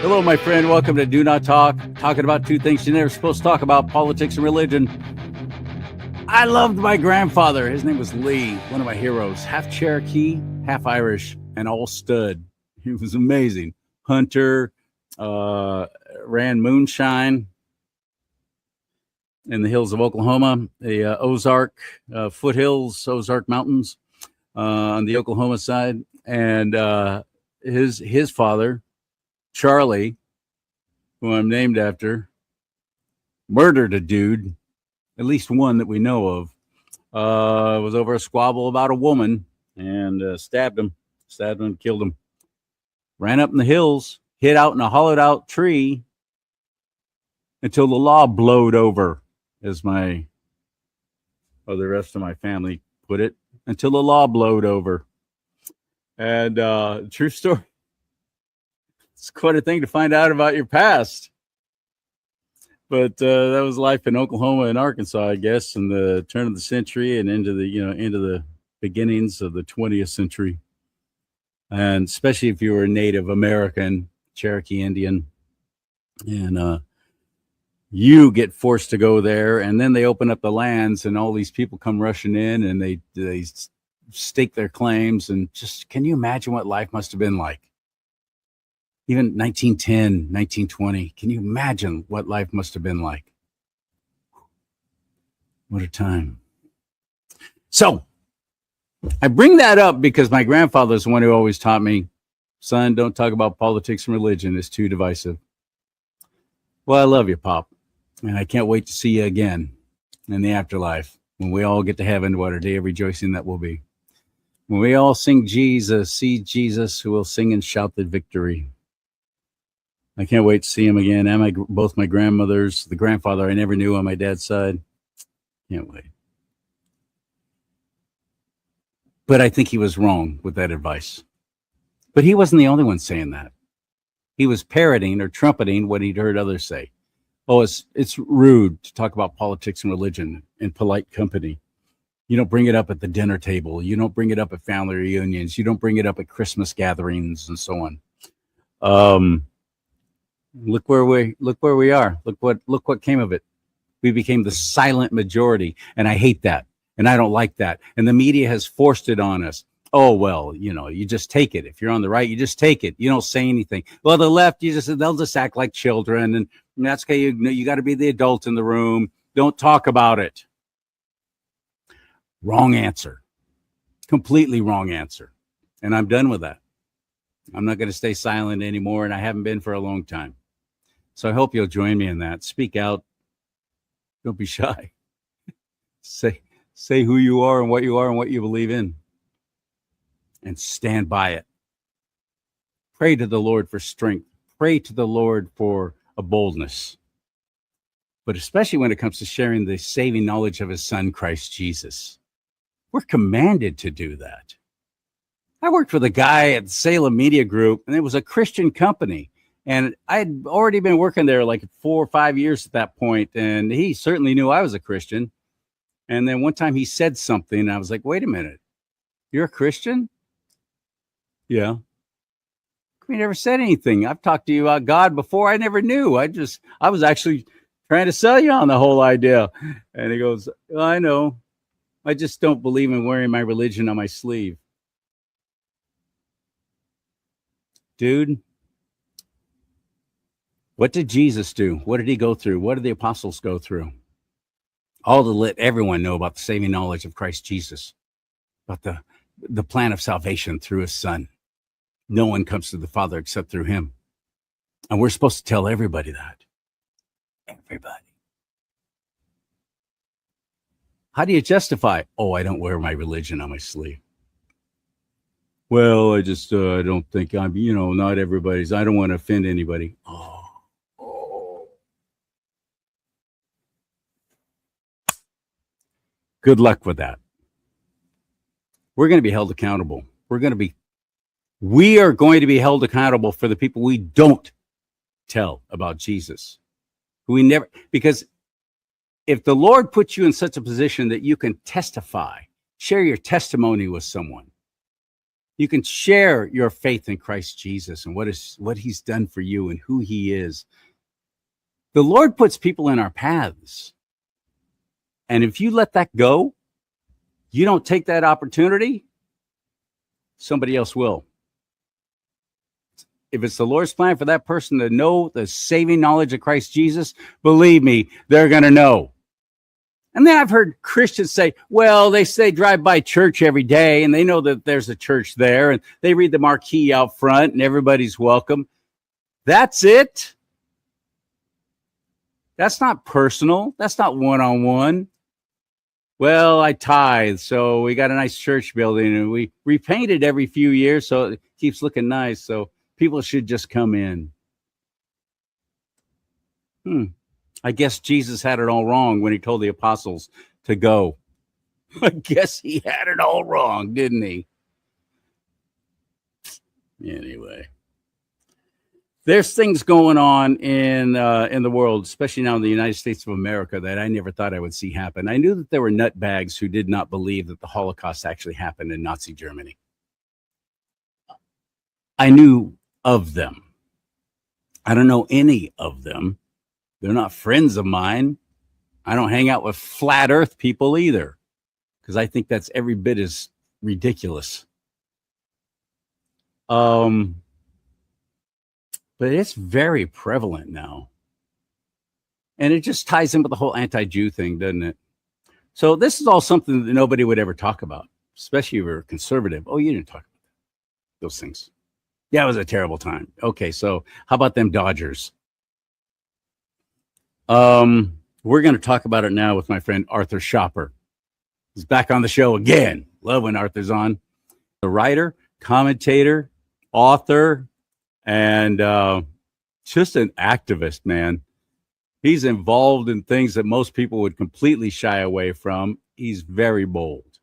Hello, my friend. Welcome to Do Not Talk, talking about two things you're never supposed to talk about, politics and religion. I loved my grandfather. His name was Lee, one of my heroes, half Cherokee, half Irish, and all stud. He was amazing. Hunter, ran moonshine in the hills of Oklahoma, the Ozark foothills, Ozark Mountains on the Oklahoma side. And his father, CharLee, who I'm named after, murdered a dude, at least one that we know of. It was over a squabble about a woman, and stabbed him, and killed him. Ran up in the hills, hid out in a hollowed out tree until the law blowed over, as the rest of my family put it, until the law blowed over. And true story. It's quite a thing to find out about your past. But that was life in Oklahoma and Arkansas, I guess, in the turn of the century and into the beginnings of the 20th century. And especially if you were a Native American, Cherokee Indian, and you get forced to go there, and then they open up the lands, and all these people come rushing in, and they stake their claims. And just, can you imagine what life must have been like? Even 1910, 1920. Can you imagine what life must have been like? What a time. So I bring that up because my grandfather is the one who always taught me, son, don't talk about politics and religion. It's too divisive. Well, I love you, Pop. And I can't wait to see you again in the afterlife when we all get to heaven, what a day of rejoicing that will be. When we all sing Jesus, see Jesus, who will sing and shout the victory. I can't wait to see him again. And both my grandmothers, the grandfather I never knew on my dad's side. Can't wait. But I think he was wrong with that advice. But he wasn't the only one saying that. He was parroting or trumpeting what he'd heard others say. Oh, it's rude to talk about politics and religion in polite company. You don't bring it up at the dinner table. You don't bring it up at family reunions. You don't bring it up at Christmas gatherings and so on. Look where we are. Look what came of it. We became the silent majority, and I hate that, and I don't like that. And the media has forced it on us. Oh, well, you just take it. If you're on the right, you just take it. You don't say anything. Well, the left, they'll just act like children, and that's okay. You got to be the adult in the room. Don't talk about it. Wrong answer. Completely wrong answer. And I'm done with that. I'm not going to stay silent anymore, and I haven't been for a long time. So I hope you'll join me in that. Speak out. Don't be shy. Say who you are and what you believe in. And stand by it. Pray to the Lord for strength. Pray to the Lord for a boldness. But especially when it comes to sharing the saving knowledge of his son, Christ Jesus. We're commanded to do that. I worked with a guy at Salem Media Group, and it was a Christian company. And I had already been working there like 4 or 5 years at that point, and he certainly knew I was a Christian. And then one time he said something, and I was like, wait a minute, you're a Christian? Yeah. We never said anything. I've talked to you about God before. I never knew. I was actually trying to sell you on the whole idea. And he goes, well, I know. I just don't believe in wearing my religion on my sleeve. Dude, what did Jesus do? What did he go through? What did the apostles go through? All to let everyone know about the saving knowledge of Christ Jesus, about the plan of salvation through his son. No one comes to the Father except through him. And we're supposed to tell everybody that. Everybody. How do you justify, oh, I don't wear my religion on my sleeve? Well, I just don't think I'm, not everybody's. I don't want to offend anybody. Oh. Good luck with that. We're going to be held accountable. We are going to be held accountable for the people we don't tell about Jesus. Because if the Lord puts you in such a position that you can testify, share your testimony with someone, You can share your faith in Christ Jesus and what he's done for you and who he is. The Lord puts people in our paths. And if you let that go, you don't take that opportunity, somebody else will. If it's the Lord's plan for that person to know the saving knowledge of Christ Jesus, believe me, they're going to know. And then I've heard Christians say, well, they say drive by church every day and they know that there's a church there and they read the marquee out front and everybody's welcome. That's it. That's not personal. That's not one-on-one. Well, I tithe, so we got a nice church building and we repaint it every few years so it keeps looking nice. So people should just come in. I guess Jesus had it all wrong when he told the apostles to go. I guess he had it all wrong, didn't he? Anyway, there's things going on in the world, especially now in the United States of America, that I never thought I would see happen. I knew that there were nutbags who did not believe that the Holocaust actually happened in Nazi Germany. I knew of them. I don't know any of them. They're not friends of mine. I don't hang out with flat earth people either, because I think that's every bit as ridiculous. But it's very prevalent now. And it just ties in with the whole anti-Jew thing, doesn't it? So this is all something that nobody would ever talk about, especially if you're conservative. Oh, you didn't talk about those things. Yeah, it was a terrible time. Okay, so how about them Dodgers? We're going to talk about it now with my friend Arthur Schopper. He's back on the show again. Love when Arthur's on. A writer, commentator, author, and just an activist, man. He's involved in things that most people would completely shy away from. He's very bold.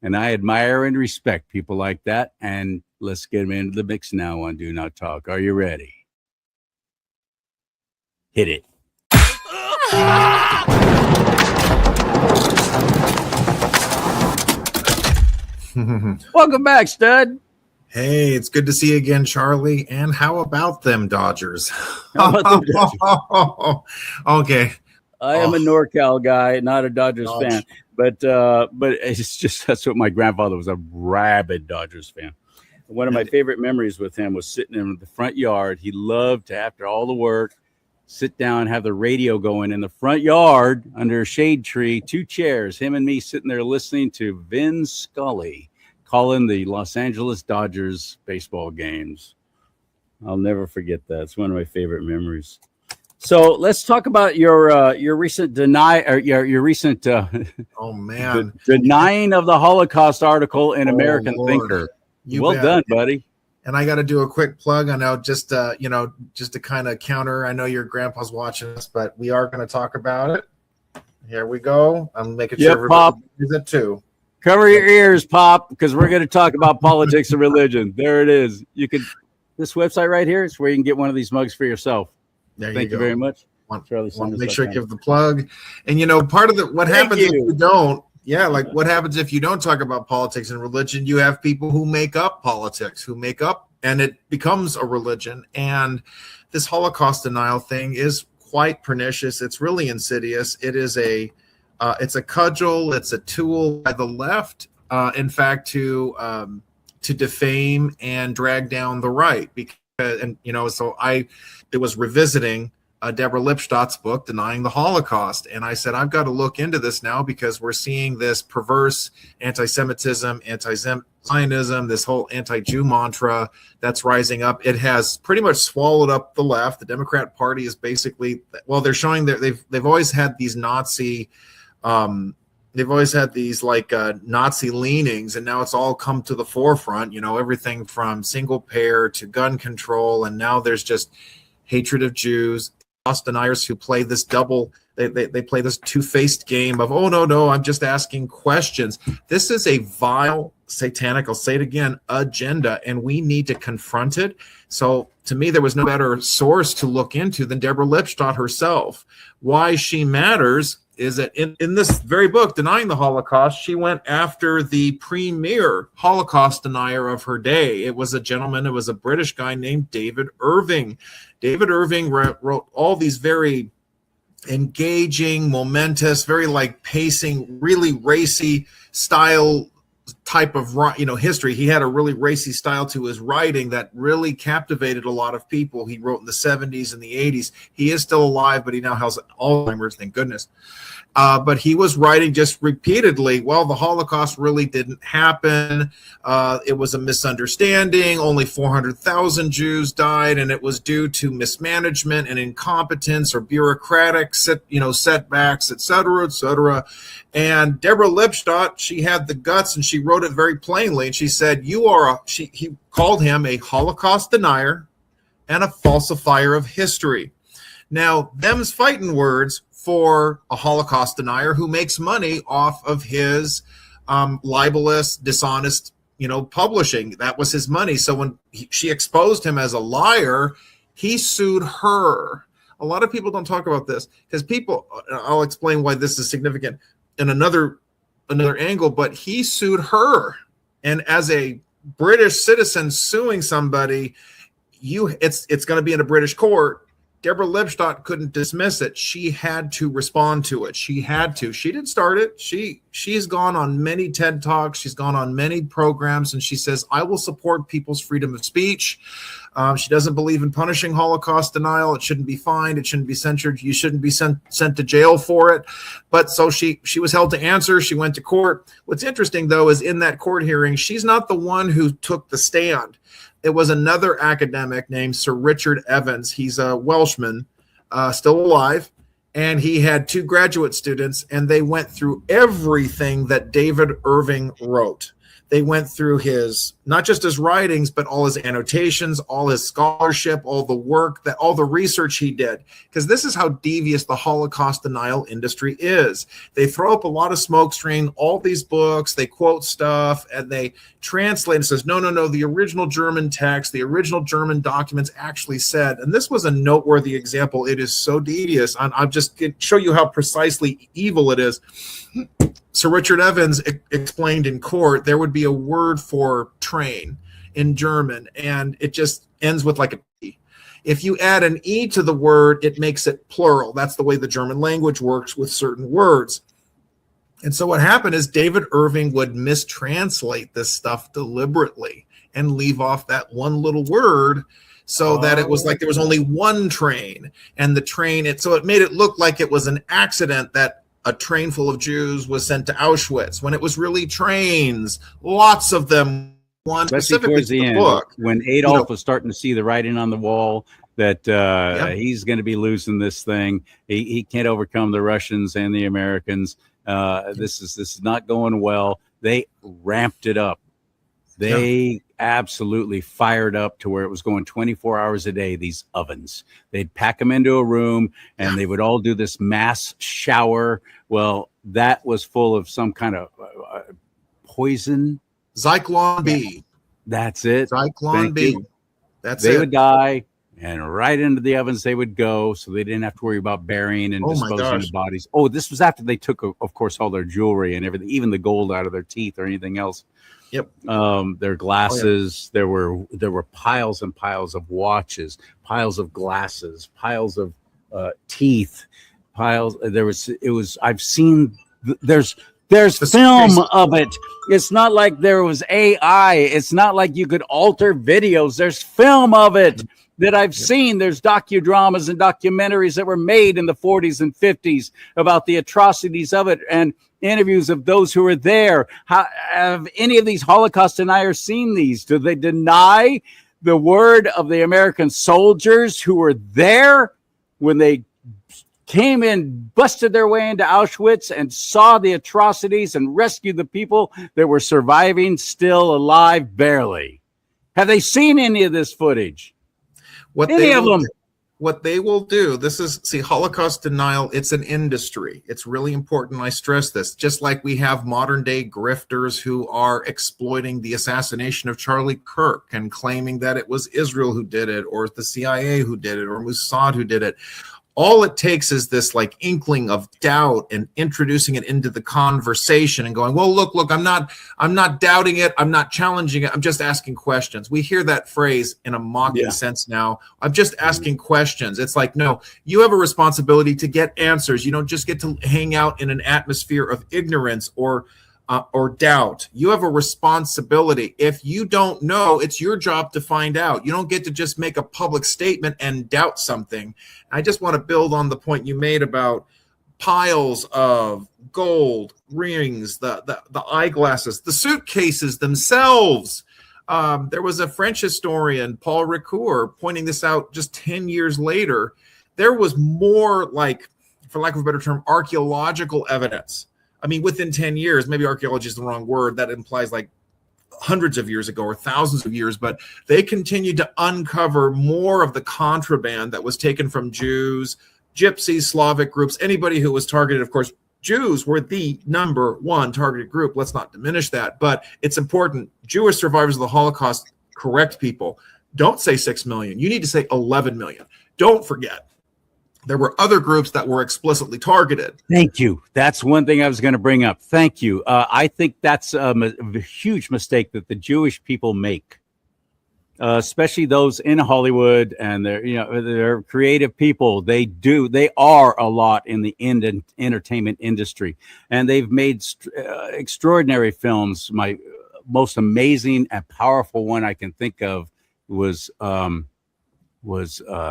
And I admire and respect people like that. And let's get him into the mix now on Do Not Talk. Are you ready? Hit it. Welcome back, stud. Hey, it's good to see you again, CharLee. And how about them Dodgers? How about them Dodgers? Okay. I am a NorCal guy, not a Dodgers fan, but it's just that's what my grandfather was, a rabid Dodgers fan. One of my favorite memories with him was sitting in the front yard. He loved to, after all the work, sit down, have the radio going in the front yard under a shade tree, 2 chairs, him and me sitting there listening to Vin Scully calling the Los Angeles Dodgers baseball games. I'll never forget that. It's one of my favorite memories. So let's talk about your recent your recent denying of the Holocaust article in American Thinker. Well done, buddy. And I got to do a quick plug. I know, just to kind of counter. I know your grandpa's watching us, but we are going to talk about it. Here we go. I'm making sure everybody sees it too. Cover your ears, Pop, because we're going to talk about politics and religion. There it is. You can. This website right here is where you can get one of these mugs for yourself. Thank you very much. Want to make sure you give the plug. And part of what happens if you don't. Yeah, like what happens if you don't talk about politics and religion? You have people who make up politics, and it becomes a religion. And this Holocaust denial thing is quite pernicious. It's really insidious. It is it's a cudgel. It's a tool by the left, in fact, to defame and drag down the right. It was revisiting Deborah Lipstadt's book, Denying the Holocaust. And I said, I've got to look into this now because we're seeing this perverse anti-Semitism, anti-Zionism, this whole anti-Jew mantra that's rising up. It has pretty much swallowed up the left. The Democrat Party is basically, they're showing that they've always had these Nazi, Nazi leanings, and now it's all come to the forefront, everything from single payer to gun control. And now there's just hatred of Jews. Deniers who play this they play this two-faced game of, oh, no, I'm just asking questions. This is a vile, satanic, I'll say it again, agenda, and we need to confront it. So to me, there was no better source to look into than Deborah Lipstadt herself. Why she matters is that in this very book, Denying the Holocaust, she went after the premier Holocaust denier of her day. It was a gentleman, it was a British guy named David Irving. David Irving wrote all these very engaging, momentous, very like pacing, really racy style type of, you know, history. He had a really racy style to his writing that really captivated a lot of people. He wrote in the 70s and the 80s. He is still alive, but he now has Alzheimer's, thank goodness. But he was writing just repeatedly, well, the Holocaust really didn't happen. It was a misunderstanding. Only 400,000 Jews died, and it was due to mismanagement and incompetence or bureaucratic setbacks, et cetera, et cetera. And Deborah Lipstadt, she had the guts, and she wrote it very plainly. And she said, he called him a Holocaust denier and a falsifier of history. Now, them's fighting words for a Holocaust denier who makes money off of his libelous, dishonest, publishing. That was his money. So when she exposed him as a liar, he sued her. A lot of people don't talk about this because I'll explain why this is significant in another angle, but he sued her. And as a British citizen suing somebody, it's going to be in a British court. Deborah Lipstadt couldn't dismiss it. She had to respond to it. She had to. She didn't start it. She's gone on many TED Talks. She's gone on many programs, and she says, I will support people's freedom of speech. She doesn't believe in punishing Holocaust denial. It shouldn't be fined. It shouldn't be censored. You shouldn't be sent to jail for it. But so she was held to answer. She went to court. What's interesting, though, is in that court hearing, she's not the one who took the stand. It was another academic named Sir Richard Evans. He's a Welshman, still alive, and he had 2 graduate students, and they went through everything that David Irving wrote. They went through not just his writings, but all his annotations, all his scholarship, all the work, all the research he did. Because this is how devious the Holocaust denial industry is. They throw up a lot of smokescreen, all these books, they quote stuff, and they translate and says, no, the original German text, the original German documents actually said, and this was a noteworthy example. It is so devious. I'm just going to show you how precisely evil it is. So Richard Evans explained in court there would be a word for train in German, and it just ends with like a T. If you add an E to the word, it makes it plural. That's the way the German language works with certain words. And so what happened is David Irving would mistranslate this stuff deliberately and leave off that one little word so that it was like there was only one train, and the train, so it made it look like it was an accident that a train full of Jews was sent to Auschwitz when it was really trains, lots of them. One especially towards the end, book, when Adolf was starting to see the writing on the wall that he's going to be losing this thing. He can't overcome the Russians and the Americans. This is not going well. They ramped it up. They absolutely fired up to where it was going 24 hours a day, these ovens. They'd pack them into a room, and they would all do this mass shower. Well, that was full of some kind of poison. Zyklon B. That's it. Zyklon B. They would die, and right into the ovens they would go, so they didn't have to worry about burying and disposing of bodies. Oh, this was after they took, of course, all their jewelry and everything, even the gold out of their teeth or anything else. Yep. Their glasses. There were piles and piles of watches, piles of glasses, piles of teeth, piles. I've seen. There's film of it. It's not like there was AI. It's not like you could alter videos. There's film of it that I've seen. There's docudramas and documentaries that were made in the 40s and 50s about the atrocities of it, and interviews of those who were there. Have any of these Holocaust deniers seen these? Do they deny the word of the American soldiers who were there when they came in, busted their way into Auschwitz and saw the atrocities and rescued the people that were surviving, still alive, barely? Have they seen any of this footage? What they will do, Holocaust denial, it's an industry. It's really important. I stress this. Just like we have modern day grifters who are exploiting the assassination of Charlie Kirk and claiming that it was Israel who did it, or the CIA who did it, or Mossad who did it. all it takes is this like inkling of doubt and introducing it into the conversation and going, well, look, I'm not doubting it. I'm not challenging it. I'm just asking questions. We hear that phrase in a mocking sense now. I'm just asking questions. It's like, no, you have a responsibility to get answers. You don't just get to hang out in an atmosphere of ignorance or doubt. You have a responsibility. If you don't know, it's your job to find out. You don't get to just make a public statement and doubt something. I just want to build on the point you made about piles of gold rings, the eyeglasses, the suitcases themselves. There was a French historian, Paul Ricoeur, pointing this out just 10 years later. There was more, like, for lack of a better term, archaeological evidence. I mean, within 10 years, maybe archaeology is the wrong word. That implies like hundreds of years ago or thousands of years, but they continued to uncover more of the contraband that was taken from Jews, Gypsies, Slavic groups, anybody who was targeted. Of course, Jews were the number one targeted group. Let's not diminish that, but it's important. Jewish survivors of the Holocaust, correct people. Don't say 6 million. You need to say 11 million. Don't forget. There were other groups that were explicitly targeted. Thank you. That's one thing I was going to bring up. Thank you. I think that's a huge mistake that the Jewish people make, especially those in Hollywood, and they're creative people. They are a lot in the entertainment industry, and they've made extraordinary films. My most amazing and powerful one I can think of was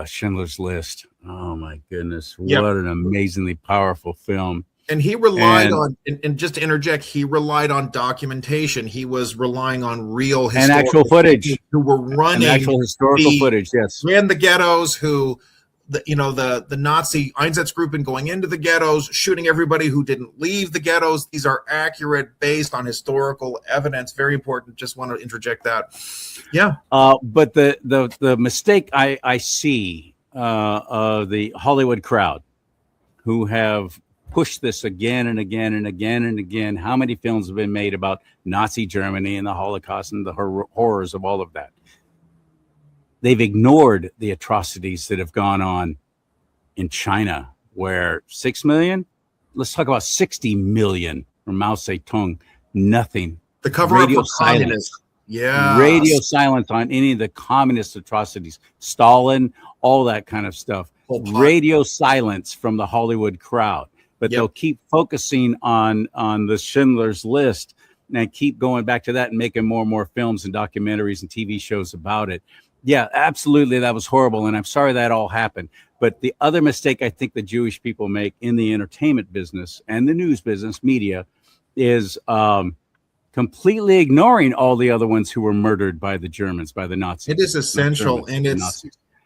Schindler's List. Oh my goodness. What an amazingly powerful film. And he relied on, and just to interject, he relied on documentation. He was relying on real and actual footage who were running actual historical footage. Yes. Ran the ghettos, who the Nazi Einsatzgruppen going into the ghettos, shooting everybody who didn't leave the ghettos. These are accurate, based on historical evidence. Very important. Just want to interject that. Yeah. But the mistake I see of the Hollywood crowd, who have pushed this again and again and again and again. How many films have been made about Nazi Germany and the Holocaust and the horrors of all of that? They've ignored the atrocities that have gone on in China, where 6 million, let's talk about 60 million from Mao Zedong, nothing. The cover up for communists. Yeah. Radio silence on any of the communist atrocities, Stalin, all that kind of stuff. Radio silence from the Hollywood crowd. But they'll keep focusing on the Schindler's List and keep going back to that and making more and more films and documentaries and TV shows about it. Yeah, absolutely. That was horrible. And I'm sorry that all happened. But the other mistake I think the Jewish people make in the entertainment business and the news business, media, is completely ignoring all the other ones who were murdered by the Germans, by the Nazis. It is essential. And it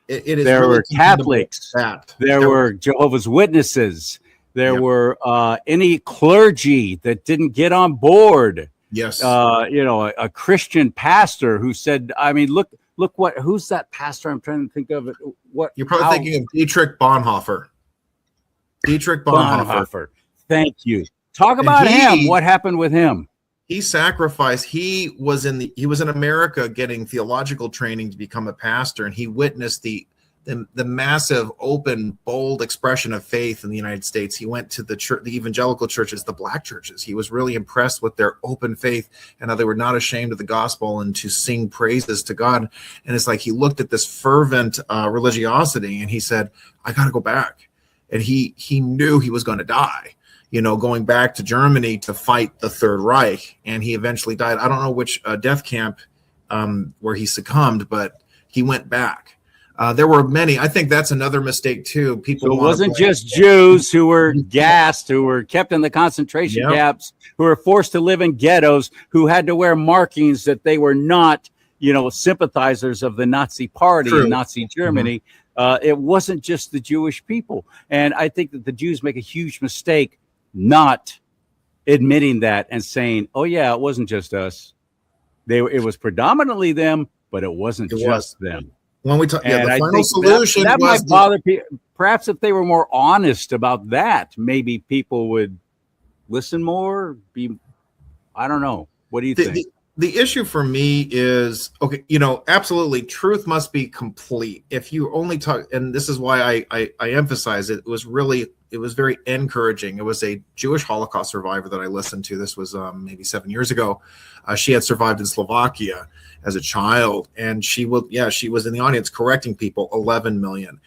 is there really were Catholics. There were Jehovah's Witnesses. There were any clergy that didn't get on board. Yes. A Christian pastor who said, I mean, look, who's that pastor? I'm trying to think of it. What you're probably thinking of Dietrich Bonhoeffer. Dietrich Bonhoeffer. Thank you. Talk about him. What happened with him? He sacrificed. He was in America getting theological training to become a pastor, and he witnessed the massive, open, bold expression of faith in the United States. He went to the church, the evangelical churches, the black churches. He was really impressed with their open faith and how they were not ashamed of the gospel and to sing praises to God. And it's like he looked at this fervent religiosity and he said, I got to go back. And he knew he was going to die, going back to Germany to fight the Third Reich. And he eventually died. I don't know which death camp where he succumbed, but he went back. There were many. I think that's another mistake too. People. So it wasn't just Jews who were gassed, who were kept in the concentration camps, who were forced to live in ghettos, who had to wear markings that they were not, sympathizers of the Nazi Party in Nazi Germany. Mm-hmm. It wasn't just the Jewish people, and I think that the Jews make a huge mistake not admitting that and saying, "Oh yeah, it wasn't just us. It was predominantly them, but it wasn't just them." When we talk, the final solution that might bother people. Perhaps if they were more honest about that, maybe people would listen more. I don't know. What do you think? the issue for me is, okay, absolutely, truth must be complete. If you only talk, and this is why I emphasize it, it was very encouraging. It was a Jewish Holocaust survivor that I listened to. This was maybe 7 years ago. She had survived in Slovakia as a child, and she was in the audience correcting people. 11 million.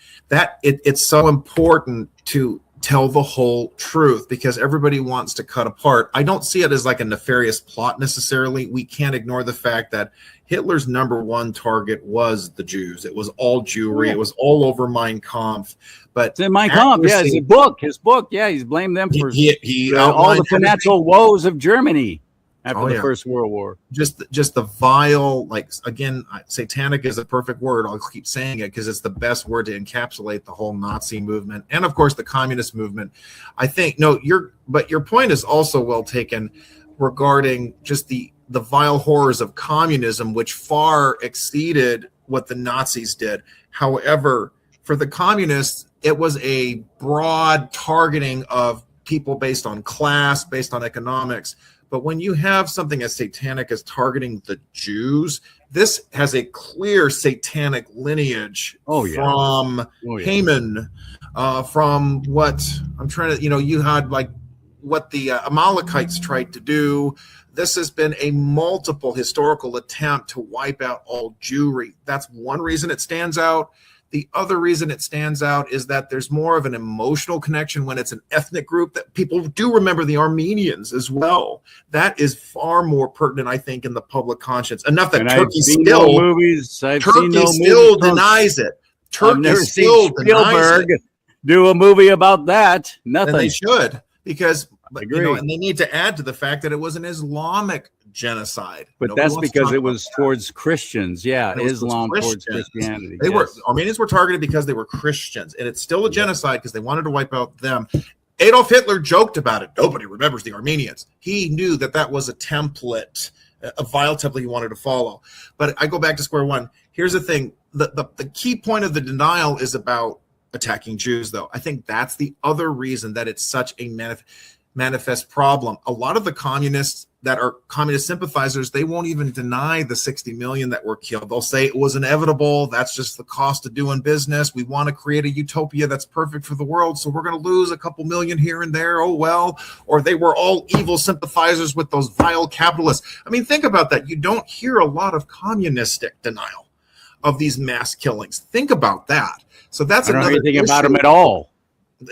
It's so important to tell the whole truth, because everybody wants to cut apart. I don't see it as like a nefarious plot necessarily. We can't ignore the fact that Hitler's number one target was the Jews. It was all Jewry. Yeah. It was all over Mein Kampf. But it's in Mein Kampf, yeah, his book. Yeah, he's blamed them for all the financial woes of Germany after the First World War. Just the vile, again, satanic is a perfect word. I'll keep saying it because it's the best word to encapsulate the whole Nazi movement and, of course, the communist movement. I think, but your point is also well taken regarding just the vile horrors of communism, which far exceeded what the Nazis did. However, for the communists, it was a broad targeting of people based on class, based on economics. But when you have something as satanic as targeting the Jews, this has a clear satanic lineage from Haman, from what I'm trying to, you had what the Amalekites tried to do. This has been a multiple historical attempt to wipe out all Jewry. That's one reason it stands out. The other reason it stands out is that there's more of an emotional connection when it's an ethnic group, that people do remember the Armenians as well. That is far more pertinent, I think, in the public conscience. Enough that Turkey still denies it. Turkey still denies it. Do a movie about that. Nothing. And they should, because and they need to add to the fact that it was an Islamic genocide. But that's because it was towards Christians. Yeah, Islam towards Christianity. Armenians were targeted because they were Christians, and it's still a genocide because they wanted to wipe out them. Adolf Hitler joked about it. Nobody remembers the Armenians. He knew that was a template, a vile template he wanted to follow. But I go back to square one. Here's the thing. The key point of the denial is about attacking Jews, though. I think that's the other reason that it's such a manifest problem. A lot of the communists that are communist sympathizers, they won't even deny the 60 million that were killed. They'll say it was inevitable. That's just the cost of doing business. We want to create a utopia that's perfect for the world, so we're going to lose a couple million here and there. Oh, well. Or they were all evil sympathizers with those vile capitalists. I mean, think about that. You don't hear a lot of communistic denial of these mass killings. Think about that. So that's another issue. I don't know anything about them at all.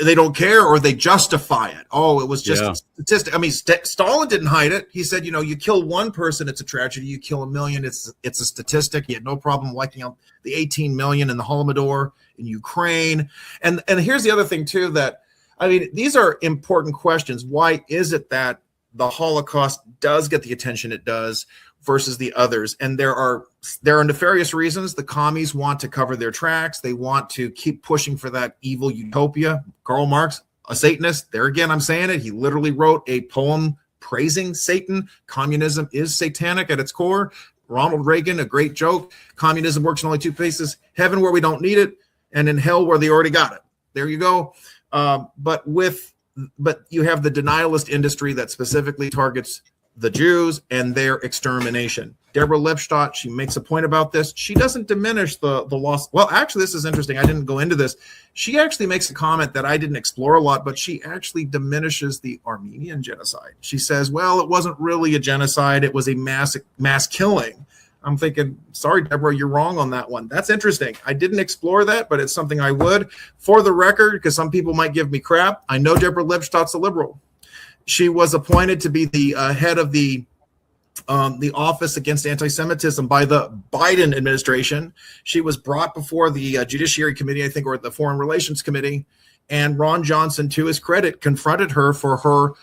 They don't care, or they justify it. Oh, it was just a statistic. I mean, Stalin didn't hide it. He said, you kill one person, it's a tragedy. You kill a million, it's a statistic. He had no problem wiping out the 18 million in the Holodomor in Ukraine. And here's the other thing too, that these are important questions. Why is it that the Holocaust does get the attention it does versus the others? And there are nefarious reasons. The commies want to cover their tracks. They want to keep pushing for that evil utopia. Karl Marx, a Satanist, there again, I'm saying it. He literally wrote a poem praising Satan. Communism is satanic at its core. Ronald Reagan, a great joke. Communism works in only two places: heaven, where we don't need it, and in hell, where they already got it. There you go. But you have the denialist industry that specifically targets the Jews and their extermination. Deborah Lipstadt, she makes a point about this. She doesn't diminish the loss. Well, actually, this is interesting. I didn't go into this. She actually makes a comment that I didn't explore a lot, but she actually diminishes the Armenian genocide. She says, well, it wasn't really a genocide. It was a mass killing. I'm thinking, sorry, Deborah, you're wrong on that one. That's interesting. I didn't explore that, but it's something I would. For the record, because some people might give me crap, I know Deborah Lipstadt's a liberal. She was appointed to be the head of the Office Against Anti-Semitism by the Biden administration. She was brought before the Judiciary Committee, I think, or the Foreign Relations Committee, and Ron Johnson, to his credit, confronted her for her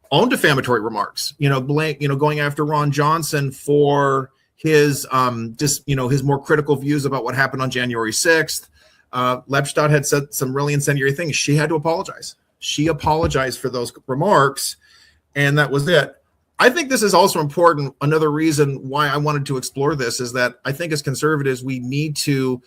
own defamatory remarks. Going after Ron Johnson for his his more critical views about what happened on January 6th. Lepstadt had said some really incendiary things. She had to apologize. She apologized for those remarks, and that was it. I think this is also important. Another reason why I wanted to explore this is that I think as conservatives, we need to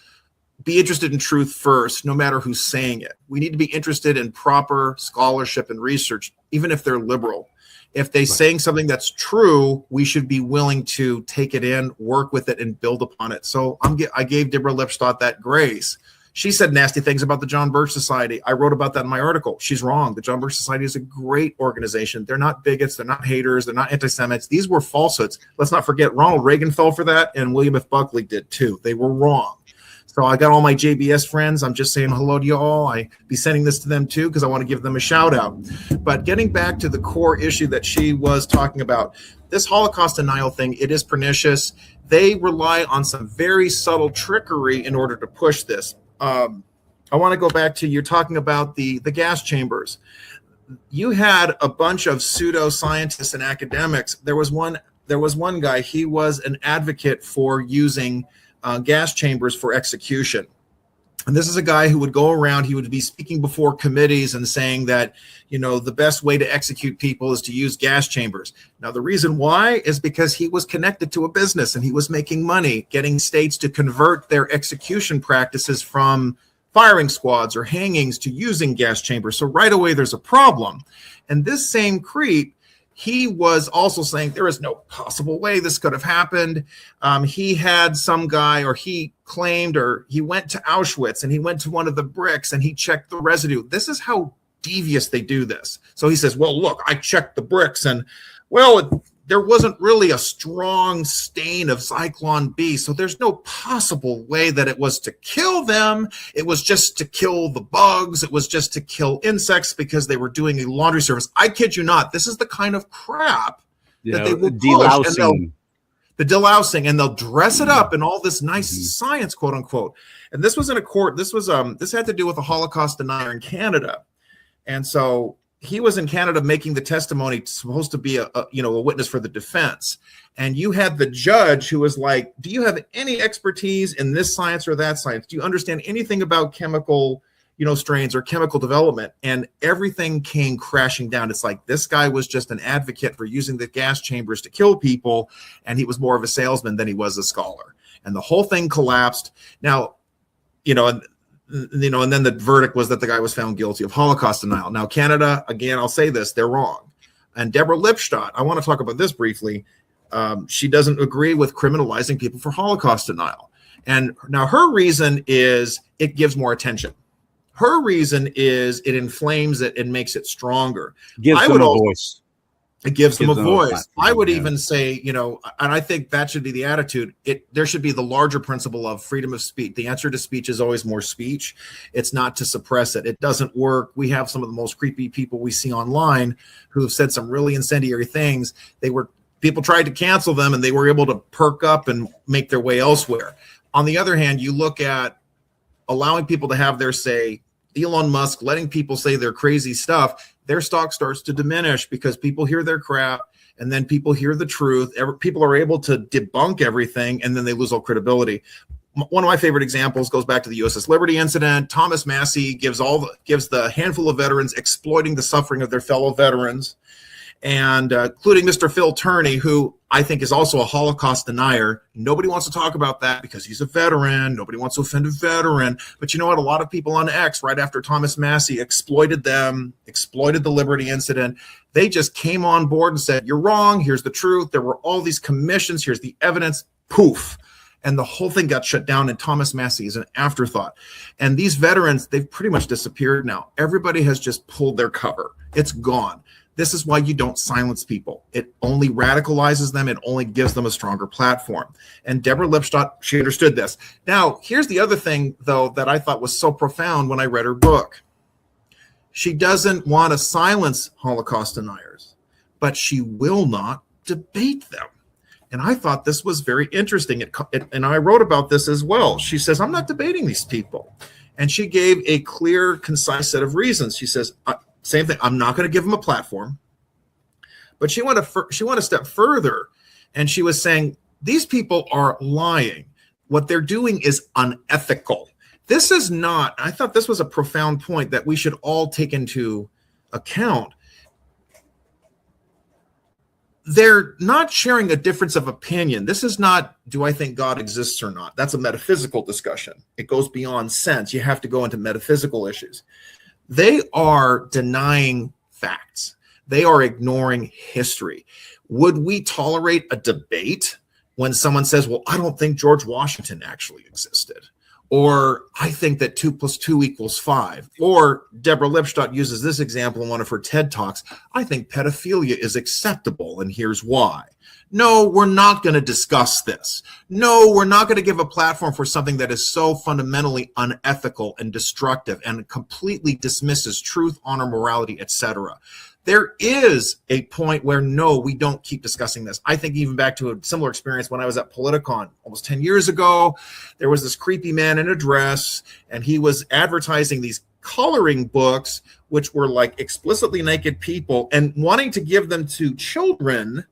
be interested in truth first, no matter who's saying it. We need to be interested in proper scholarship and research, even if they're liberal. If they're saying something that's true, we should be willing to take it in, work with it, and build upon it. So I gave Deborah Lipstadt that grace. She said nasty things about the John Birch Society. I wrote about that in my article. She's wrong. The John Birch Society is a great organization. They're not bigots. They're not haters. They're not anti-Semites. These were falsehoods. Let's not forget Ronald Reagan fell for that, and William F. Buckley did too. They were wrong. So I got all my JBS friends. I'm just saying hello to you all. I be sending this to them too because I want to give them a shout out. But getting back to the core issue that she was talking about, this Holocaust denial thing, it is pernicious. They rely on some very subtle trickery in order to push this. I want to go back to you're talking about the gas chambers. You had a bunch of pseudo scientists and academics. There was one guy. He was an advocate for using gas chambers for execution. And this is a guy who would go around, he would be speaking before committees and saying that, the best way to execute people is to use gas chambers. Now, the reason why is because he was connected to a business and he was making money, getting states to convert their execution practices from firing squads or hangings to using gas chambers. So right away, there's a problem. And this same creep, he was also saying there is no possible way this could have happened. He had some guy, or he claimed, or he went to Auschwitz and he went to one of the bricks and he checked the residue. This is how devious they do this. So he says, well, look, I checked the bricks and, well, there wasn't really a strong stain of Zyklon B. So there's no possible way that it was to kill them. It was just to kill the bugs. It was just to kill insects because they were doing a laundry service. I kid you not. This is the kind of crap that they will push. The delousing, and they'll dress it up in all this nice science, quote unquote. And this was in a court. This had to do with a Holocaust denier in Canada. And so he was in Canada making the testimony, supposed to be a witness for the defense. And you had the judge who was like, do you have any expertise in this science or that science? Do you understand anything about chemical, strains or chemical development? And everything came crashing down. It's like this guy was just an advocate for using the gas chambers to kill people. And he was more of a salesman than he was a scholar. And the whole thing collapsed. Now, and then the verdict was that the guy was found guilty of Holocaust denial. Now, Canada, again, I'll say this, they're wrong. And Deborah Lipstadt, I want to talk about this briefly. She doesn't agree with criminalizing people for Holocaust denial. And now her reason is it gives more attention. Her reason is it inflames it and makes it stronger. Gives them a voice. It gives them a voice. I would even say, and I think that should be the attitude. There should be the larger principle of freedom of speech. The answer to speech is always more speech. It's not to suppress it. It doesn't work. We have some of the most creepy people we see online who have said some really incendiary things. People tried to cancel them and they were able to perk up and make their way elsewhere. On the other hand, you look at allowing people to have their say, Elon Musk letting people say their crazy stuff, their stock starts to diminish because people hear their crap and then people hear the truth. People are able to debunk everything and then they lose all credibility. One of my favorite examples goes back to the USS Liberty incident. Thomas Massey gives the handful of veterans exploiting the suffering of their fellow veterans, and including Mr. Phil Turney, who I think is also a Holocaust denier. Nobody wants to talk about that because he's a veteran. Nobody wants to offend a veteran. But you know what? A lot of people on X, right after Thomas Massey exploited the Liberty incident, they just came on board and said, you're wrong. Here's the truth. There were all these commissions. Here's the evidence. Poof. And the whole thing got shut down, and Thomas Massey is an afterthought. And these veterans, they've pretty much disappeared now. Everybody has just pulled their cover. It's gone. This is why you don't silence people. It only radicalizes them. It only gives them a stronger platform. And Deborah Lipstadt, she understood this. Now, here's the other thing, though, that I thought was so profound when I read her book. She doesn't want to silence Holocaust deniers, but she will not debate them. And I thought this was very interesting. And I wrote about this as well. She says, I'm not debating these people. And she gave a clear, concise set of reasons. She says, same thing. I'm not going to give them a platform. But she went a step further, and she was saying these people are lying. What they're doing is unethical. This is not. I thought this was a profound point that we should all take into account. They're not sharing a difference of opinion. This is not, do I think God exists or not? That's a metaphysical discussion. It goes beyond sense. You have to go into metaphysical issues. They are denying facts. They are ignoring history. Would we tolerate a debate when someone says, well, I don't think George Washington actually existed? Or I think that 2 + 2 = 5. Or Deborah Lipstadt uses this example in one of her TED Talks. I think pedophilia is acceptable, and here's why. No, we're not going to discuss this. No, we're not going to give a platform for something that is so fundamentally unethical and destructive and completely dismisses truth, honor, morality, etc. There is a point where, no, we don't keep discussing this. I think even back to a similar experience when I was at Politicon almost 10 years ago. There was this creepy man in a dress, and he was advertising these coloring books, which were like explicitly naked people, and wanting to give them to children.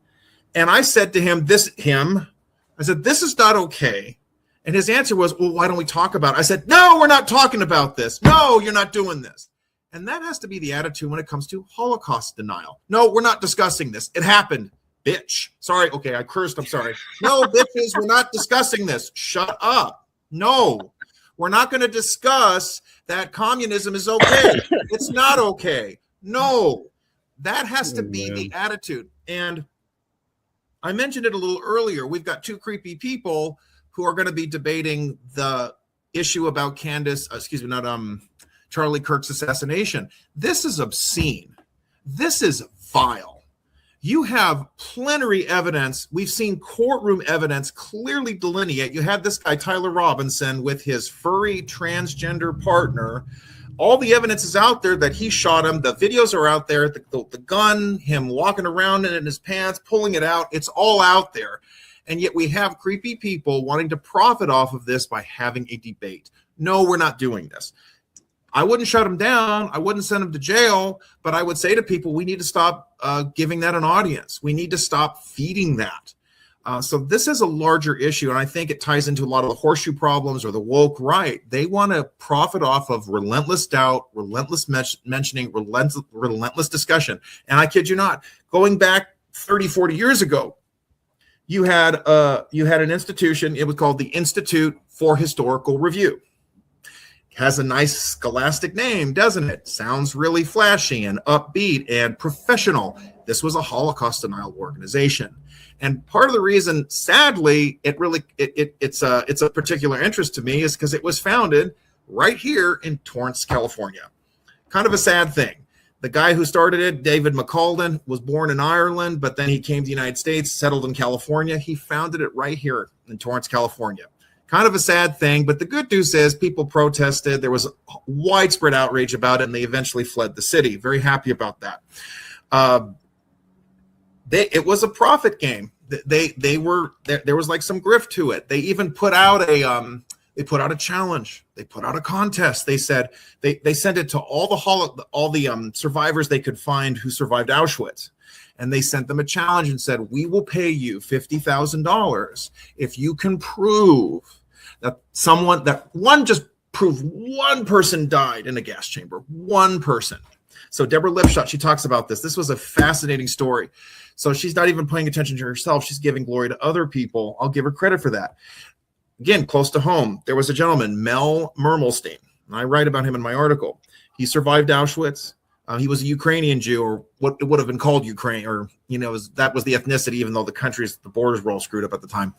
And I said to him, this is not okay. And his answer was, well, why don't we talk about it? I said, no, we're not talking about this. No, you're not doing this. And that has to be the attitude when it comes to Holocaust denial. No, we're not discussing this. It happened, bitch. Sorry. Okay, I cursed. I'm sorry. No, bitches, we're not discussing this. Shut up. No, we're not going to discuss that communism is okay. It's not okay. No, that has to be the attitude. And I mentioned it a little earlier. We've got two creepy people who are going to be debating the issue about Charlie Kirk's assassination. This is obscene. This is vile. You have plenary evidence. We've seen courtroom evidence clearly delineate. You had this guy, Tyler Robinson, with his furry transgender partner. All the evidence is out there that he shot him. The videos are out there. The gun, him walking around in his pants, pulling it out. It's all out there. And yet we have creepy people wanting to profit off of this by having a debate. No, we're not doing this. I wouldn't shut him down. I wouldn't send him to jail. But I would say to people, we need to stop giving that an audience. We need to stop feeding that. So this is a larger issue, and I think it ties into a lot of the horseshoe problems or the woke right. They want to profit off of relentless doubt, relentless mentioning, relentless discussion. And I kid you not, going back 30, 40 years ago, you had an institution. It was called the Institute for Historical Review. Has a nice scholastic name, doesn't it? Sounds really flashy and upbeat and professional. This was a Holocaust denial organization. And part of the reason, sadly, it's a particular interest to me is because it was founded right here in Torrance, California. Kind of a sad thing. The guy who started it, David McCalden, was born in Ireland, but then he came to the United States, settled in California. He founded it right here in Torrance, California. Kind of a sad thing, but the good news is people protested. There was widespread outrage about it, and they eventually fled the city. Very happy about that. It was a profit game. There was like some grift to it. They even put out a challenge. They put out a contest. They said they sent it to all the survivors they could find who survived Auschwitz. And they sent them a challenge and said, we will pay you $50,000 if you can prove that one person died in a gas chamber. One person. So Deborah Lipstadt, she talks about this. This was a fascinating story. So she's not even paying attention to herself. She's giving glory to other people. I'll give her credit for that. Again, close to home, there was a gentleman, Mel Mermelstein. And I write about him in my article. He survived Auschwitz. He was a Ukrainian Jew, or what it would have been called Ukraine, or, that was the ethnicity, even though the borders were all screwed up at the time.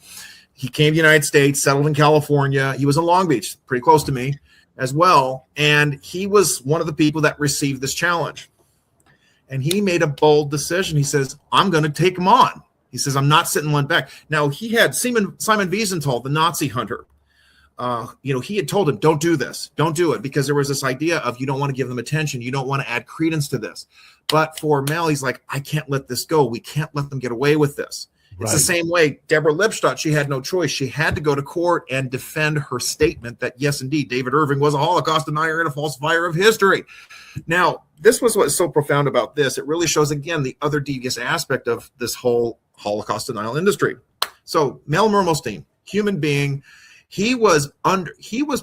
He came to the United States, settled in California. He was in Long Beach, pretty close to me as well. And he was one of the people that received this challenge. And he made a bold decision. He says, I'm going to take him on. He says, I'm not sitting one back. Now, he had Simon Wiesenthal, the Nazi hunter. He had told him, don't do this. Don't do it, because there was this idea of you don't want to give them attention. You don't want to add credence to this. But for Mel, he's like, I can't let this go. We can't let them get away with this. It's the same way Deborah Lipstadt, she had no choice. She had to go to court and defend her statement that, yes, indeed, David Irving was a Holocaust denier and a falsifier of history. Now, this was what's so profound about this. It really shows, again, the other devious aspect of this whole Holocaust denial industry. So Mel Mermelstein, human being, he was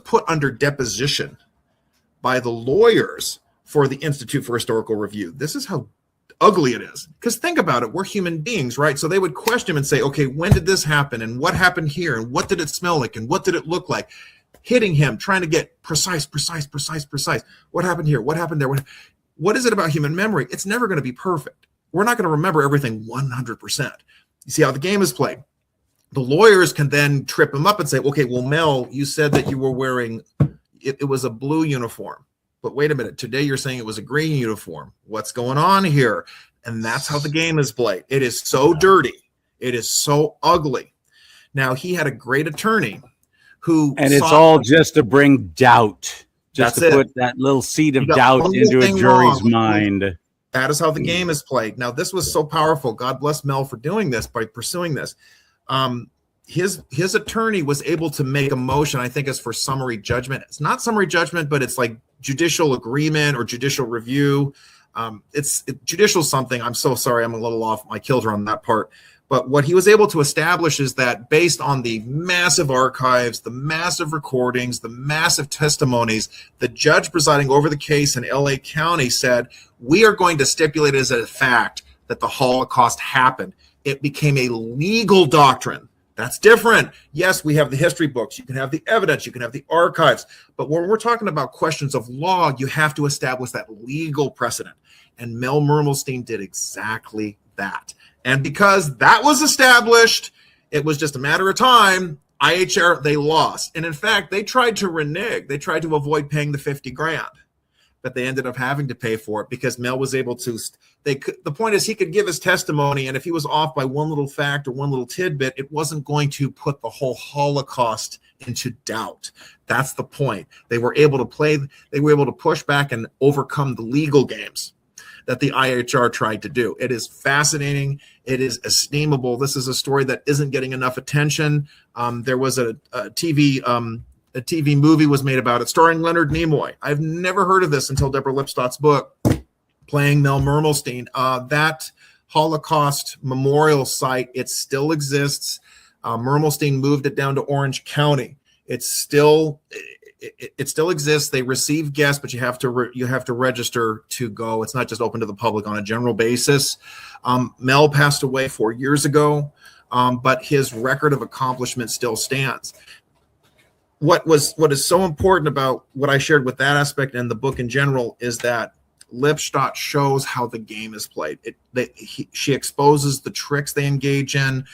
put under deposition by the lawyers for the Institute for Historical Review. This is how ugly it is. Because think about it, we're human beings, right? So they would question him and say, okay, when did this happen? And what happened here? And what did it smell like? And what did it look like? Hitting him, trying to get precise. What happened here? What happened there? what is it about human memory? It's never going to be perfect. We're not going to remember everything 100%. You see how the game is played. The lawyers can then trip him up and say, okay, well, Mel, you said that you were wearing, it was a blue uniform. But wait a minute, today you're saying it was a green uniform. What's going on here? And that's how the game is played. It is so dirty. It is so ugly. Now, he had a great attorney who... And it's all just to bring doubt, just to put that little seed of doubt into a jury's mind. That is how the game is played. Now, this was so powerful. God bless Mel for doing this, by pursuing this. His attorney was able to make a motion, I think it's for summary judgment. It's not summary judgment, but it's like judicial agreement or judicial review. It's judicial something. I'm so sorry. I'm a little off my kilter on that part. But what he was able to establish is that based on the massive archives, the massive recordings, the massive testimonies, the judge presiding over the case in LA County said, we are going to stipulate as a fact that the Holocaust happened. It became a legal doctrine. That's different. Yes, we have the history books. You can have the evidence. You can have the archives. But when we're talking about questions of law, you have to establish that legal precedent. And Mel Mermelstein did exactly that. And because that was established, it was just a matter of time. IHR, they lost. And in fact, they tried to renege. They tried to avoid paying the $50,000. But they ended up having to pay for it because Mel was able to. The point is, he could give his testimony, and if he was off by one little fact or one little tidbit, it wasn't going to put the whole Holocaust into doubt. That's the point. They were able to play. They were able to push back and overcome the legal games that the IHR tried to do. It is fascinating. It is esteemable. This is a story that isn't getting enough attention. There was a TV movie was made about it, starring Leonard Nimoy. I've never heard of this until Deborah Lipstadt's book, playing Mel Mermelstein. That Holocaust memorial site, it still exists. Mermelstein moved it down to Orange County. It still exists. They receive guests, but you have to register to go. It's not just open to the public on a general basis. Mel passed away 4 years ago, but his record of accomplishment still stands. What is so important about what I shared with that aspect and the book in general is that Lipstadt shows how the game is played. She exposes the tricks they engage in,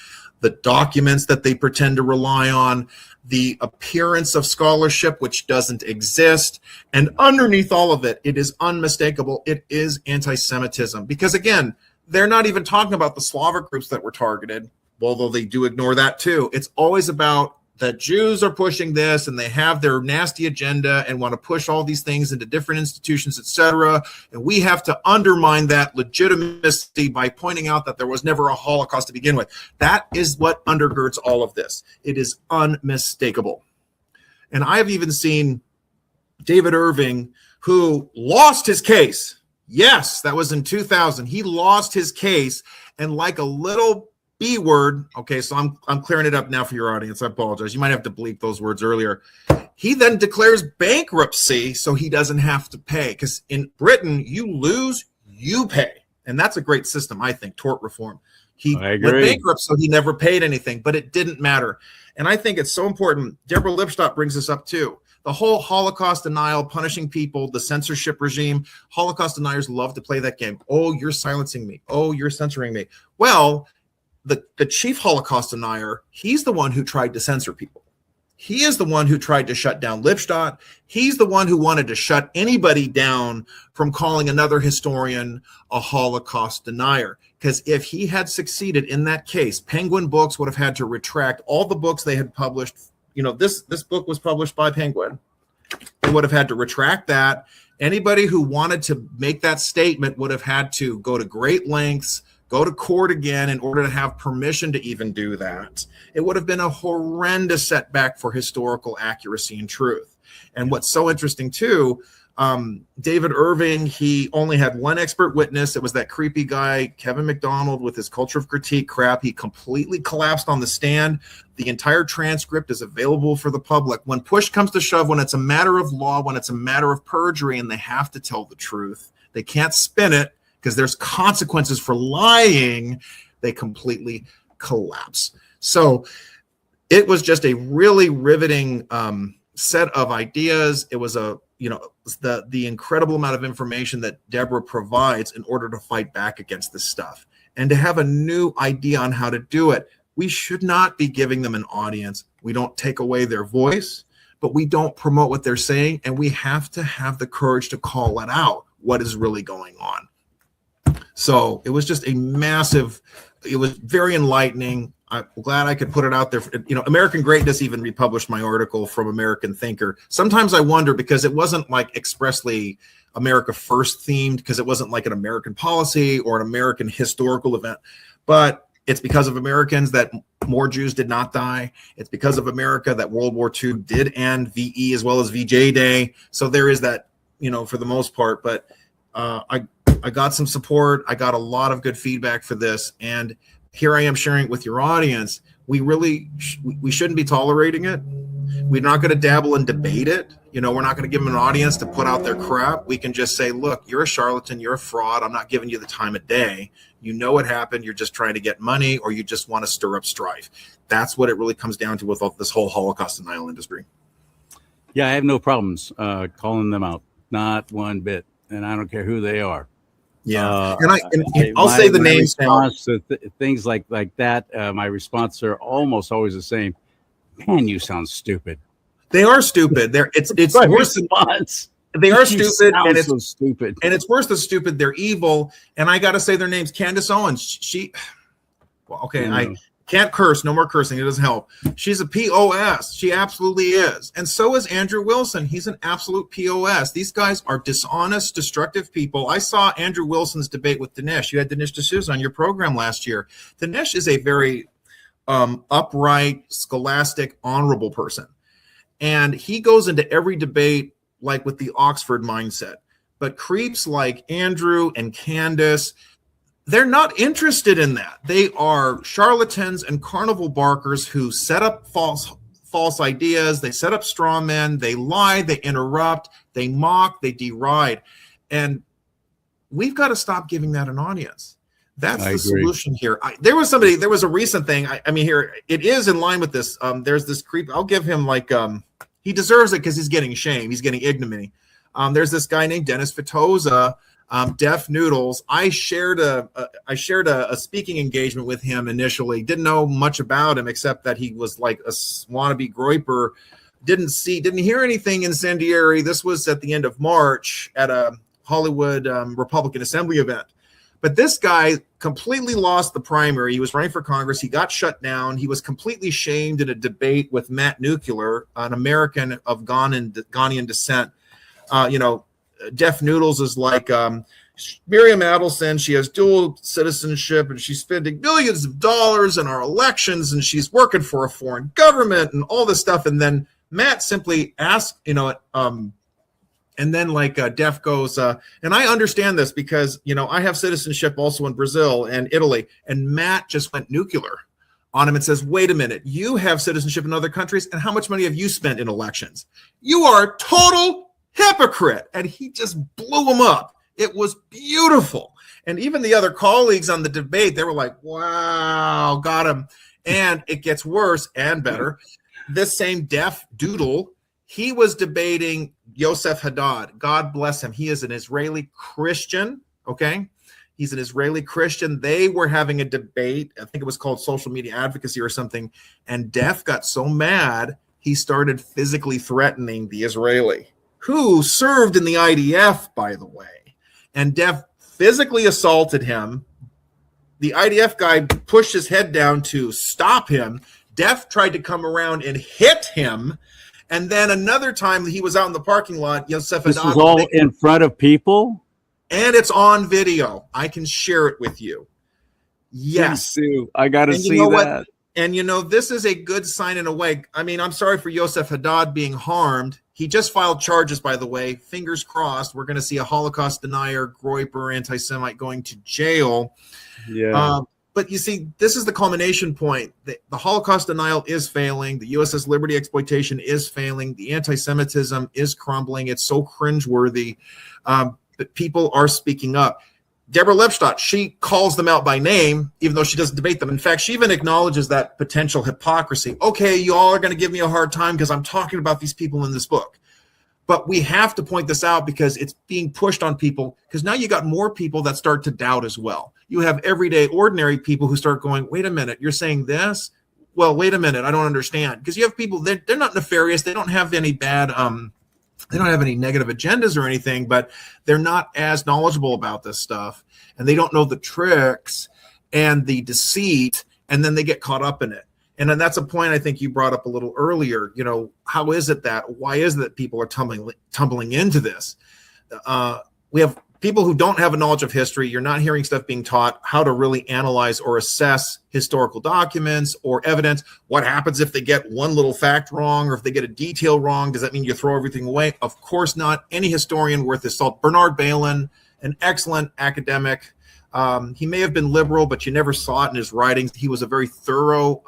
the documents that they pretend to rely on, the appearance of scholarship, which doesn't exist. And underneath all of it, it is unmistakable. It is anti-Semitism. Because again, they're not even talking about the Slavic groups that were targeted, although they do ignore that too. It's always about that Jews are pushing this and they have their nasty agenda and want to push all these things into different institutions, etc. And we have to undermine that legitimacy by pointing out that there was never a Holocaust to begin with. That is what undergirds all of this. It is unmistakable. And I've even seen David Irving, who lost his case. Yes, that was in 2000. He lost his case, and like a little B word. Okay, so I'm clearing it up now for your audience. I apologize. You might have to bleep those words earlier. He then declares bankruptcy so he doesn't have to pay. Because in Britain, you lose, you pay. And that's a great system, I think, tort reform. He went bankrupt, so he never paid anything, but it didn't matter. And I think it's so important. Deborah Lipstadt brings this up too. The whole Holocaust denial, punishing people, the censorship regime. Holocaust deniers love to play that game. Oh, you're silencing me. Oh, you're censoring me. Well, the chief Holocaust denier, he's the one who tried to censor people. He is the one who tried to shut down Lipstadt. He's the one who wanted to shut anybody down from calling another historian a Holocaust denier. Because if he had succeeded in that case, Penguin Books would have had to retract all the books they had published. You know, this book was published by Penguin. They would have had to retract that. Anybody who wanted to make that statement would have had to go to great lengths, go to court again in order to have permission to even do that. It would have been a horrendous setback for historical accuracy and truth. And what's so interesting too, David Irving, he only had one expert witness. It was that creepy guy, Kevin McDonald, with his culture of critique crap. He completely collapsed on the stand. The entire transcript is available for the public. When push comes to shove, when it's a matter of law, when it's a matter of perjury, and they have to tell the truth, they can't spin it, because there's consequences for lying, they completely collapse. So it was just a really riveting set of ideas. It was a the incredible amount of information that Deborah provides in order to fight back against this stuff and to have a new idea on how to do it. We should not be giving them an audience. We don't take away their voice, but we don't promote what they're saying. And we have to have the courage to call it out, what is really going on. So it was just it was very enlightening. I'm glad I could put it out there. American Greatness even republished my article from American Thinker. Sometimes I wonder, because it wasn't like expressly America First themed, because it wasn't like an American policy or an American historical event, but it's because of Americans that more Jews did not die. It's because of America that World War II did end, VE as well as VJ Day. So there is that, for the most part, but I got some support. I got a lot of good feedback for this. And here I am sharing it with your audience. We shouldn't be tolerating it. We're not going to dabble and debate it. We're not going to give them an audience to put out their crap. We can just say, look, you're a charlatan. You're a fraud. I'm not giving you the time of day. You know what happened. You're just trying to get money, or you just want to stir up strife. That's what it really comes down to with all this whole Holocaust denial industry. Yeah, I have no problems calling them out. Not one bit. And I don't care who they are. Yeah, I'll say the names now. Things like that. My response are almost always the same. Man, you sound stupid. They are stupid. It's worse than they are stupid, and it's so stupid. And it's worse than stupid. They're evil. And I got to say their names. Candace Owens. I can't curse. No more cursing. It doesn't help. She's a POS. She absolutely is. And so is Andrew Wilson. He's an absolute POS. These guys are dishonest, destructive people. I saw Andrew Wilson's debate with Deniers. You had Deniers D'Souza on your program last year. Deniers is a very upright, scholastic, honorable person. And he goes into every debate like with the Oxford mindset. But creeps like Andrew and Candace, they're not interested in that. They are charlatans and carnival barkers who set up false ideas. They set up straw men. They lie. They interrupt. They mock. They deride. And we've got to stop giving that an audience. That's the solution here. There was a recent thing. Here, it is in line with this. There's this creep. I'll give him he deserves it because he's getting shame. He's getting ignominy. There's this guy named Dennis Fitoza, Deaf Noodles. I shared a speaking engagement with him initially. Didn't know much about him except that he was like a wannabe groiper. Didn't hear anything incendiary. This was at the end of March at a Hollywood Republican Assembly event. But this guy completely lost the primary. He was running for Congress. He got shut down. He was completely shamed in a debate with Matt Nuclear, an American of Ghanaian descent. Deaf Noodles is like Miriam Adelson. She has dual citizenship, and she's spending millions of dollars in our elections, and she's working for a foreign government and all this stuff. And then Matt simply asked, and then Def goes, and I understand this because, I have citizenship also in Brazil and Italy. And Matt just went nuclear on him and says, wait a minute, you have citizenship in other countries. And how much money have you spent in elections? You are a total hypocrite. And he just blew him up. It was beautiful. And even the other colleagues on the debate, they were like, wow, got him. And it gets worse and better. This same deaf doodle, he was debating Yosef Haddad. God bless him. He is an Israeli Christian. Okay. He's an Israeli Christian. They were having a debate. I think it was called social media advocacy or something. And Def got so mad, he started physically threatening the Israeli, who served in the IDF, by the way. And Def physically assaulted him. The IDF guy pushed his head down to stop him. Def tried to come around and hit him. And then another time he was out in the parking lot, Yosef Haddad. This was all in front of people? And it's on video. I can share it with you. Yes. I got to see that. What? And, this is a good sign in a way. I'm sorry for Yosef Haddad being harmed. He just filed charges, by the way. Fingers crossed. We're going to see a Holocaust denier, groiper, anti-Semite going to jail. Yeah. But you see, this is the culmination point. The Holocaust denial is failing. The USS Liberty exploitation is failing. The anti-Semitism is crumbling. It's so cringeworthy. But people are speaking up. Deborah Lepstadt, she calls them out by name, even though she doesn't debate them. In fact, she even acknowledges that potential hypocrisy. Okay, you all are going to give me a hard time because I'm talking about these people in this book. But we have to point this out because it's being pushed on people, because now you got more people that start to doubt as well. You have everyday ordinary people who start going, wait a minute, you're saying this? Well, wait a minute, I don't understand. Because you have people that they're not nefarious. They don't have any bad, they don't have any negative agendas or anything, but they're not as knowledgeable about this stuff. And they don't know the tricks and the deceit, and then they get caught up in it. And then that's a point I think you brought up a little earlier. You know, how is it that, why is it that people are tumbling into this? We have people who don't have a knowledge of history. You're not hearing stuff being taught how to really analyze or assess historical documents or evidence. What happens if they get one little fact wrong, or if they get a detail wrong? Does that mean you throw everything away? Of course not. Any historian worth his salt. Bernard Bailyn, an excellent academic. He may have been liberal, but you never saw it in his writings. He was a very thorough,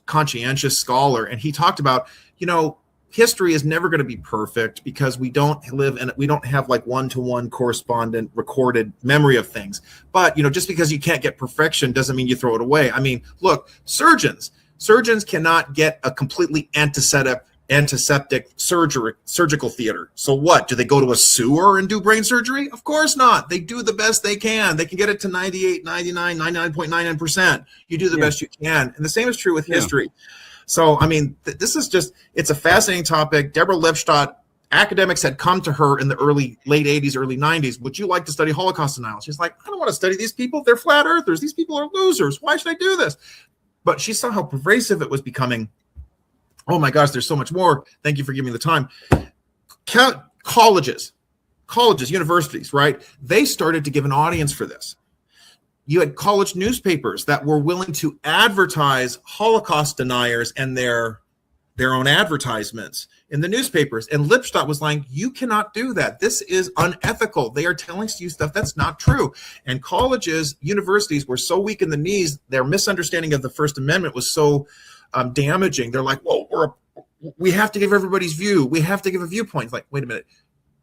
conscientious scholar. And he talked about, you know, history is never going to be perfect because we don't live and we don't have like one-to-one correspondent recorded memory of things. But, you know, just because you can't get perfection doesn't mean you throw it away. I mean, look, surgeons cannot get a completely antiseptic surgical theater. So what? Do they go to a sewer and do brain surgery? Of course not. They do the best they can. They can get it to 98, 99, 99.99%. You do the best you can. And the same is true with history. So, I mean, this is just, it's a fascinating topic. Deborah Lipstadt, academics had come to her in the late 80s, early 90s. Would you like to study Holocaust denial? She's like, I don't want to study these people. They're flat earthers. These people are losers. Why should I do this? But she saw how pervasive it was becoming. Oh my gosh, there's so much more. Thank you for giving me the time. Colleges, universities, right? They started to give an audience for this. You had college newspapers that were willing to advertise Holocaust deniers and their own advertisements in the newspapers. And Lipstadt was like, you cannot do that. This is unethical. They are telling you stuff that's not true. And colleges, universities were so weak in the knees, their misunderstanding of the First Amendment was so damaging. They're like, well, we have to give everybody's view. We have to give a viewpoint. It's like, wait a minute.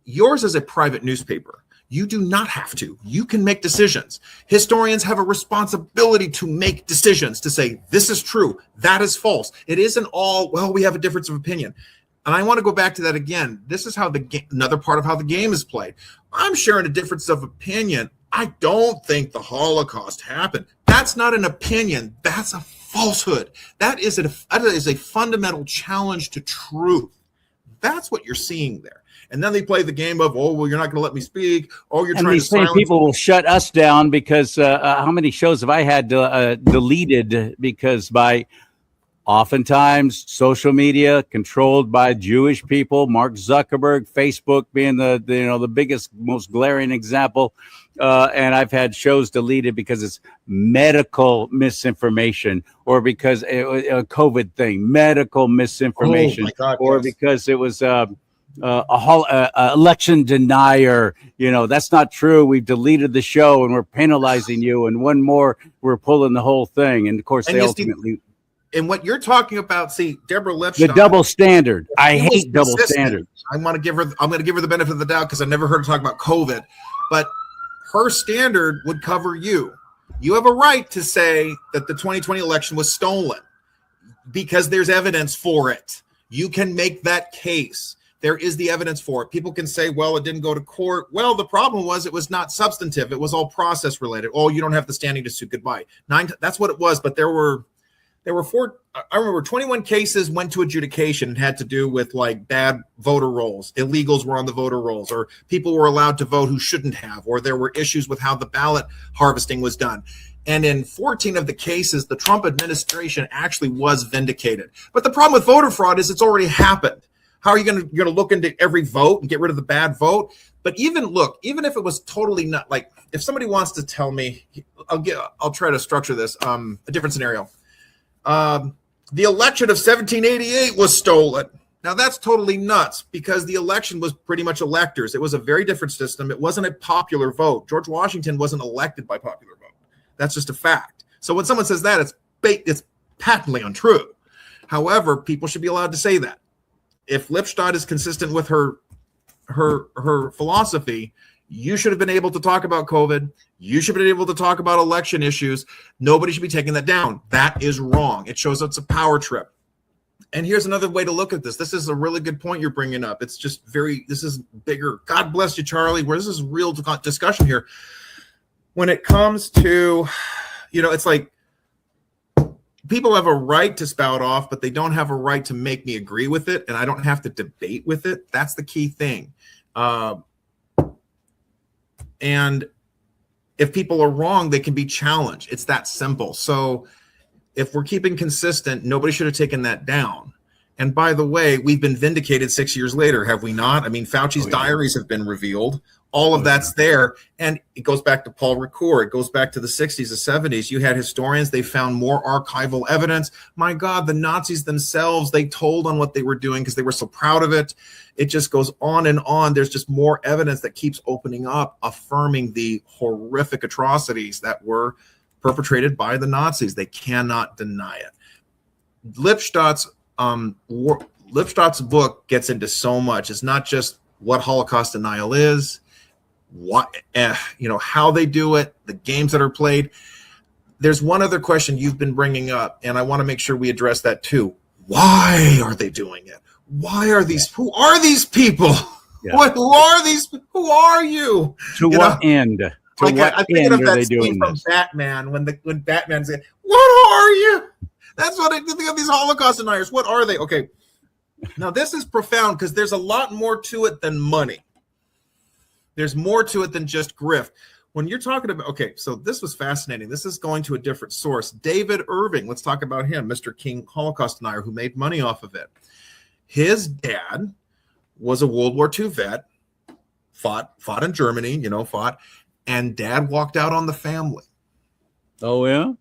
Yours is a private newspaper. You do not have to. You can make decisions. Historians have a responsibility to make decisions, to say, this is true, that is false. It isn't all, well, we have a difference of opinion. And I want to go back to that again. This is how another part of how the game is played. I'm sharing a difference of opinion. I don't think the Holocaust happened. That's not an opinion. That's a falsehood. That is a fundamental challenge to truth. That's what you're seeing there. And then they play the game of, oh, well, you're not going to let me speak. Oh, you're trying to silence me. People will shut us down because how many shows have I had deleted because by oftentimes social media controlled by Jewish people, Mark Zuckerberg, Facebook being the biggest, most glaring example. And I've had shows deleted because it's medical misinformation, or because a COVID thing, medical misinformation, because it was election denier. You know, that's not true. We've deleted the show and we're penalizing you. And one more, we're pulling the whole thing. And of course, they ultimately. And what you're talking about, see, Deborah Lipstadt, the double standard. I hate double standards. I'm going to give her the benefit of the doubt because I've never heard her talk about COVID, but her standard would cover you. You have a right to say that the 2020 election was stolen because there's evidence for it. You can make that case. There is the evidence for it. People can say, well, it didn't go to court. Well, the problem was it was not substantive. It was all process related. Oh, you don't have the standing to sue. Goodbye. That's what it was. But there were four. I remember 21 cases went to adjudication and had to do with like bad voter rolls. Illegals were on the voter rolls, or people were allowed to vote who shouldn't have, or there were issues with how the ballot harvesting was done. And in 14 of the cases, the Trump administration actually was vindicated. But the problem with voter fraud is it's already happened. How are you going to look into every vote and get rid of the bad vote? But even if it was totally not, like, if somebody wants to tell me, I'll try to structure this, a different scenario. The election of 1788 was stolen. Now that's totally nuts because the election was pretty much electors. It was a very different system. It wasn't a popular vote. George Washington wasn't elected by popular vote. That's just a fact. So when someone says that, it's patently untrue. However, people should be allowed to say that. If Lipstadt is consistent with her philosophy, you should have been able to talk about COVID. You should have been able to talk about election issues. Nobody should be taking that down. That is wrong. It shows it's a power trip. And here's another way to look at this. This is a really good point you're bringing up. It's just this is bigger. God bless you, Charlie, where this is real discussion here. When it comes to, it's like people have a right to spout off, but they don't have a right to make me agree with it. And I don't have to debate with it. That's the key thing. And if people are wrong, they can be challenged. It's that simple. So if we're keeping consistent, nobody should have taken that down. And by the way, we've been vindicated 6 years later, have we not? I mean, Fauci's diaries have been revealed. All of that's there. And it goes back to Paul Ricoeur. It goes back to the 60s, the 70s. You had historians. They found more archival evidence. My God, the Nazis themselves, they told on what they were doing because they were so proud of it. It just goes on and on. There's just more evidence that keeps opening up, affirming the horrific atrocities that were perpetrated by the Nazis. They cannot deny it. Lipstadt's book gets into so much. It's not just what Holocaust denial is, what how they do it, the games that are played. There's one other question you've been bringing up, and I want to make sure we address that too. Why are they doing it? Why are these? Who are these people? Yeah. Who are these? Who are you? To what end? I'm thinking of that scene from Batman when Batman said, "What are you?" That's what I think of these Holocaust deniers. What are they? Okay. Now this is profound because there's a lot more to it than money. There's more to it than just grift. When you're talking about, okay, so this was fascinating. This is going to a different source. David Irving, let's talk about him, Mr. King Holocaust denier who made money off of it. His dad was a World War II vet, fought in Germany, and dad walked out on the family. Oh, yeah?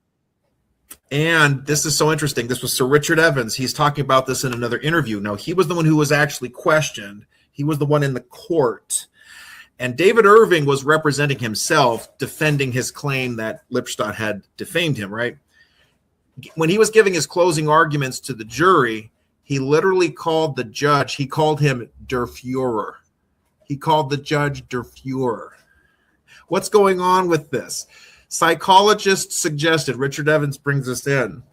And this is so interesting. This was Sir Richard Evans. He's talking about this in another interview. Now, he was the one who was actually questioned. He was the one in the court. And David Irving was representing himself, defending his claim that Lipstadt had defamed him, right? When he was giving his closing arguments to the jury, he literally called the judge, he called him Der Fuhrer. He called the judge Der Fuhrer. What's going on with this? Psychologists suggested, Richard Evans brings this in,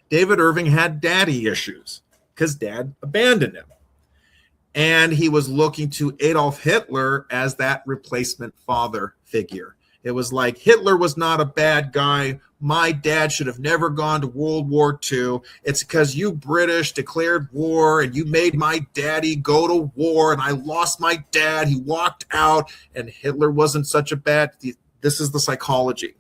David Irving had daddy issues because dad abandoned him. And he was looking to Adolf Hitler as that replacement father figure. It was like, Hitler was not a bad guy. My dad should have never gone to World War II. It's because you British declared war and you made my daddy go to war and I lost my dad. He walked out and Hitler wasn't such a bad... This is the psychology.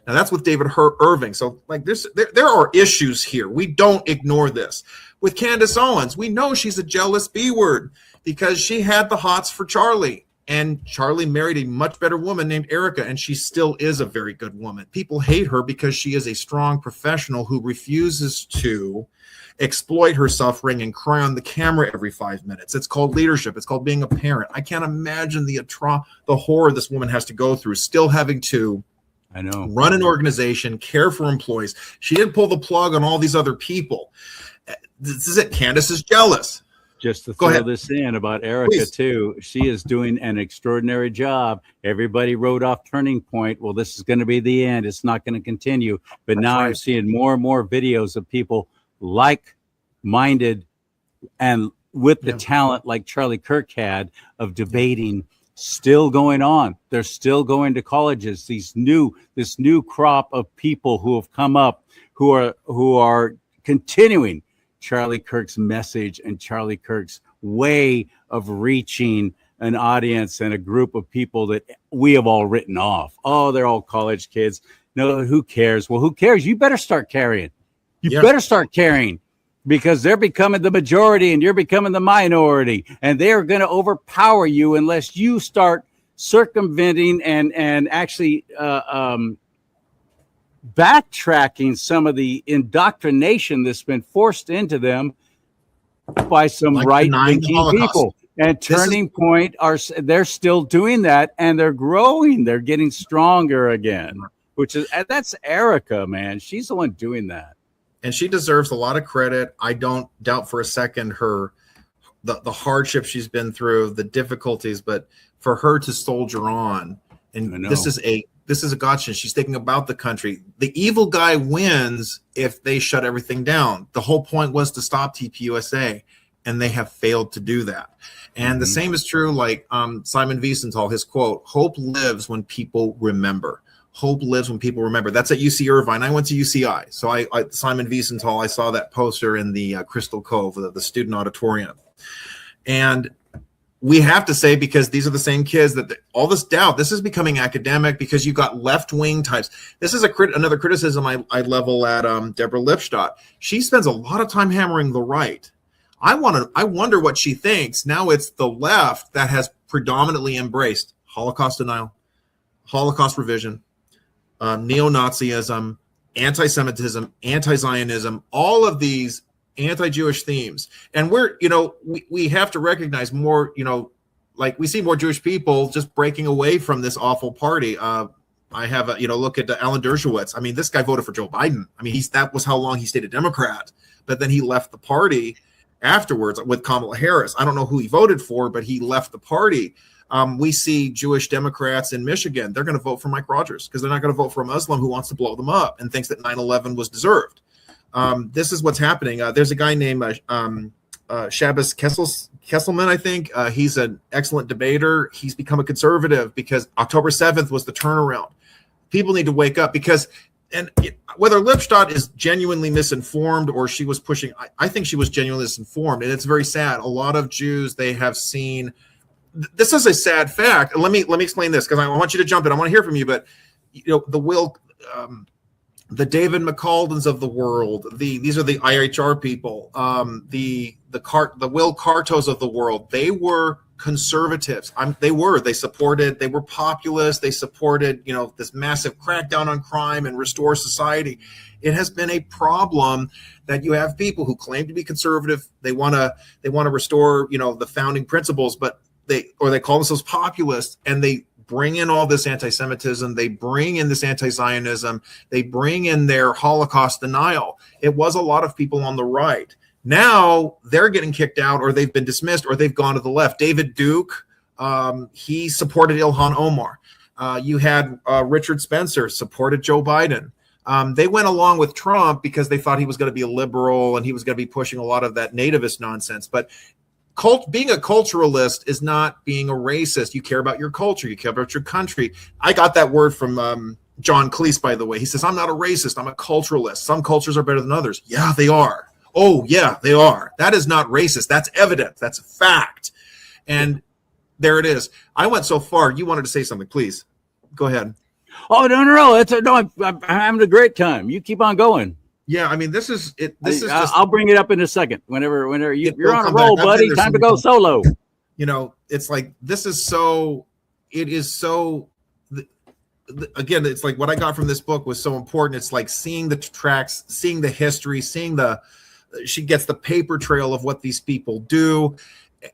Now that's with David Irving. So like there are issues here. We don't ignore this. With Candace Owens, we know she's a jealous B-word because she had the hots for Charlie. And Charlie married a much better woman named Erica, and she still is a very good woman. People hate her because she is a strong professional who refuses to exploit her suffering and cry on the camera every 5 minutes. It's called leadership. It's called being a parent. I can't imagine the horror this woman has to go through, still having to run an organization, care for employees. She didn't pull the plug on all these other people. This is it. Candace is jealous. Just to throw this in about Erica, too, she is doing an extraordinary job. Everybody wrote off Turning Point. Well, this is going to be the end. It's not going to continue. But now I'm seeing more and more videos of people like-minded and with the talent like Charlie Kirk had of debating still going on. They're still going to colleges. This new crop of people who have come up who are continuing Charlie Kirk's message and Charlie Kirk's way of reaching an audience and a group of people that we have all written off. Oh, they're all college kids. No, who cares? Well, who cares? You better start carrying. You better start carrying because they're becoming the majority and you're becoming the minority. And they are going to overpower you unless you start circumventing and actually backtracking some of the indoctrination that's been forced into them by some right-thinking people. And Turning Point they're still doing that, and they're growing. They're getting stronger again. That's Erica, man. She's the one doing that, and she deserves a lot of credit. I don't doubt for a second the hardship she's been through, the difficulties, but for her to soldier on, and this is this is a gotcha. She's thinking about the country. The evil guy wins if they shut everything down. The whole point was to stop TPUSA, and they have failed to do that. And the same is true, like Simon Wiesenthal, his quote, "Hope lives when people remember." Hope lives when people remember. That's at UC Irvine. I went to UCI. So Simon Wiesenthal, I saw that poster in the Crystal Cove, the student auditorium. And we have to say, because these are the same kids, that all this doubt, this is becoming academic because you got left-wing types. This is another criticism I level at Deborah Lipstadt. She spends a lot of time hammering the right. I wonder what she thinks. Now it's the left that has predominantly embraced Holocaust denial, Holocaust revision, neo-Nazism, anti-Semitism, anti-Zionism, all of these anti-Jewish themes. And we have to recognize more, like we see more Jewish people just breaking away from this awful party. I have look at Alan Dershowitz. I mean, this guy voted for Joe Biden. I mean, that was how long he stayed a Democrat, but then he left the party afterwards with Kamala Harris. I don't know who he voted for, but he left the party. We see Jewish Democrats in Michigan. They're going to vote for Mike Rogers because they're not going to vote for a Muslim who wants to blow them up and thinks that 9/11 was deserved. This is what's happening. There's a guy named Shabbos Kesselman, I think. He's an excellent debater. He's become a conservative because October 7th was the turnaround. People need to wake up because, whether Lipstadt is genuinely misinformed or she was pushing, I think she was genuinely misinformed, and it's very sad. A lot of Jews, they have seen. This is a sad fact. Let me explain this because I want you to jump in. I want to hear from you, but the David McCaldens of the world, these are the IHR people, the Will Cartos of the world. They were conservatives. They were populist. They supported this massive crackdown on crime and restore society. It has been a problem that you have people who claim to be conservative. They want to restore the founding principles, but they call themselves populists, and they bring in all this anti-Semitism. They bring in this anti-Zionism. They bring in their Holocaust denial. It was a lot of people on the right. Now they're getting kicked out, or they've been dismissed, or they've gone to the left. David Duke, he supported Ilhan Omar. You had Richard Spencer supported Joe Biden. They went along with Trump because they thought he was going to be a liberal and he was going to be pushing a lot of that nativist nonsense. But being a culturalist is not being a racist. You care about your culture. You care about your country. I got that word from John Cleese, by the way. He says, "I'm not a racist. I'm a culturalist. Some cultures are better than others." Yeah, they are. Oh, yeah, they are. That is not racist. That's evident. That's a fact. And there it is. I went so far. You wanted to say something. Please go ahead. Oh, no. I'm having a great time. You keep on going. Yeah, I mean, this is it. I'll bring it up in a second. Whenever you're on a roll, buddy. Time to go solo. It's like this is so. It is so. Again, it's like what I got from this book was so important. It's like seeing the tracks, seeing the history, she gets the paper trail of what these people do,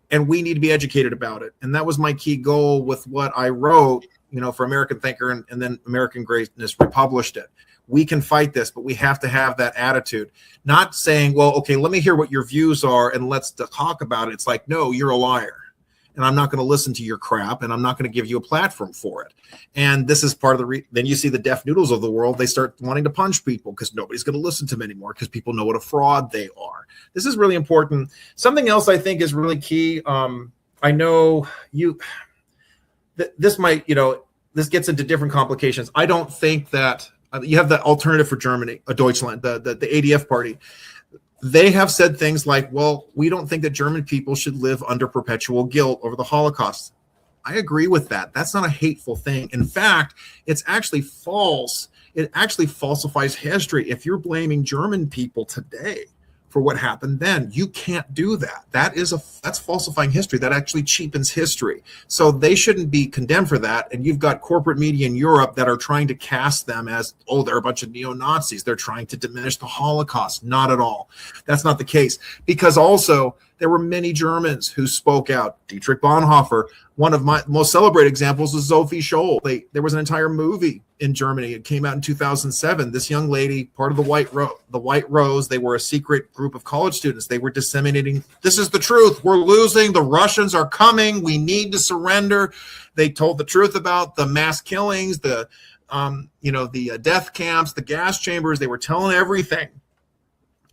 and we need to be educated about it. And that was my key goal with what I wrote, for American Thinker, and then American Greatness republished it. We can fight this, but we have to have that attitude. Not saying, well, okay, let me hear what your views are and let's talk about it. It's like, no, you're a liar. And I'm not going to listen to your crap, and I'm not going to give you a platform for it. And this is part of then you see the deaf noodles of the world. They start wanting to punch people because nobody's going to listen to them anymore because people know what a fraud they are. This is really important. Something else I think is really key. I know this might, this gets into different complications. I don't think that you have the Alternative for Germany, Deutschland, the ADF party. They have said things like, well, we don't think that German people should live under perpetual guilt over the Holocaust. I agree with that. That's not a hateful thing. In fact, it's actually false. It actually falsifies history. If you're blaming German people today for what happened then, you can't do that. That's falsifying history. That actually cheapens history. So they shouldn't be condemned for that. And you've got corporate media in Europe that are trying to cast them as, oh, they're a bunch of neo-Nazis. They're trying to diminish the Holocaust. Not at all. That's not the case. Because also there were many Germans who spoke out. Dietrich Bonhoeffer. One of my most celebrated examples is Sophie Scholl. There was an entire movie in Germany. It came out in 2007. This young lady, part of the White Rose, they were a secret group of college students. They were disseminating, this is the truth. We're losing. The Russians are coming. We need to surrender. They told the truth about the mass killings, the the death camps, the gas chambers. They were telling everything,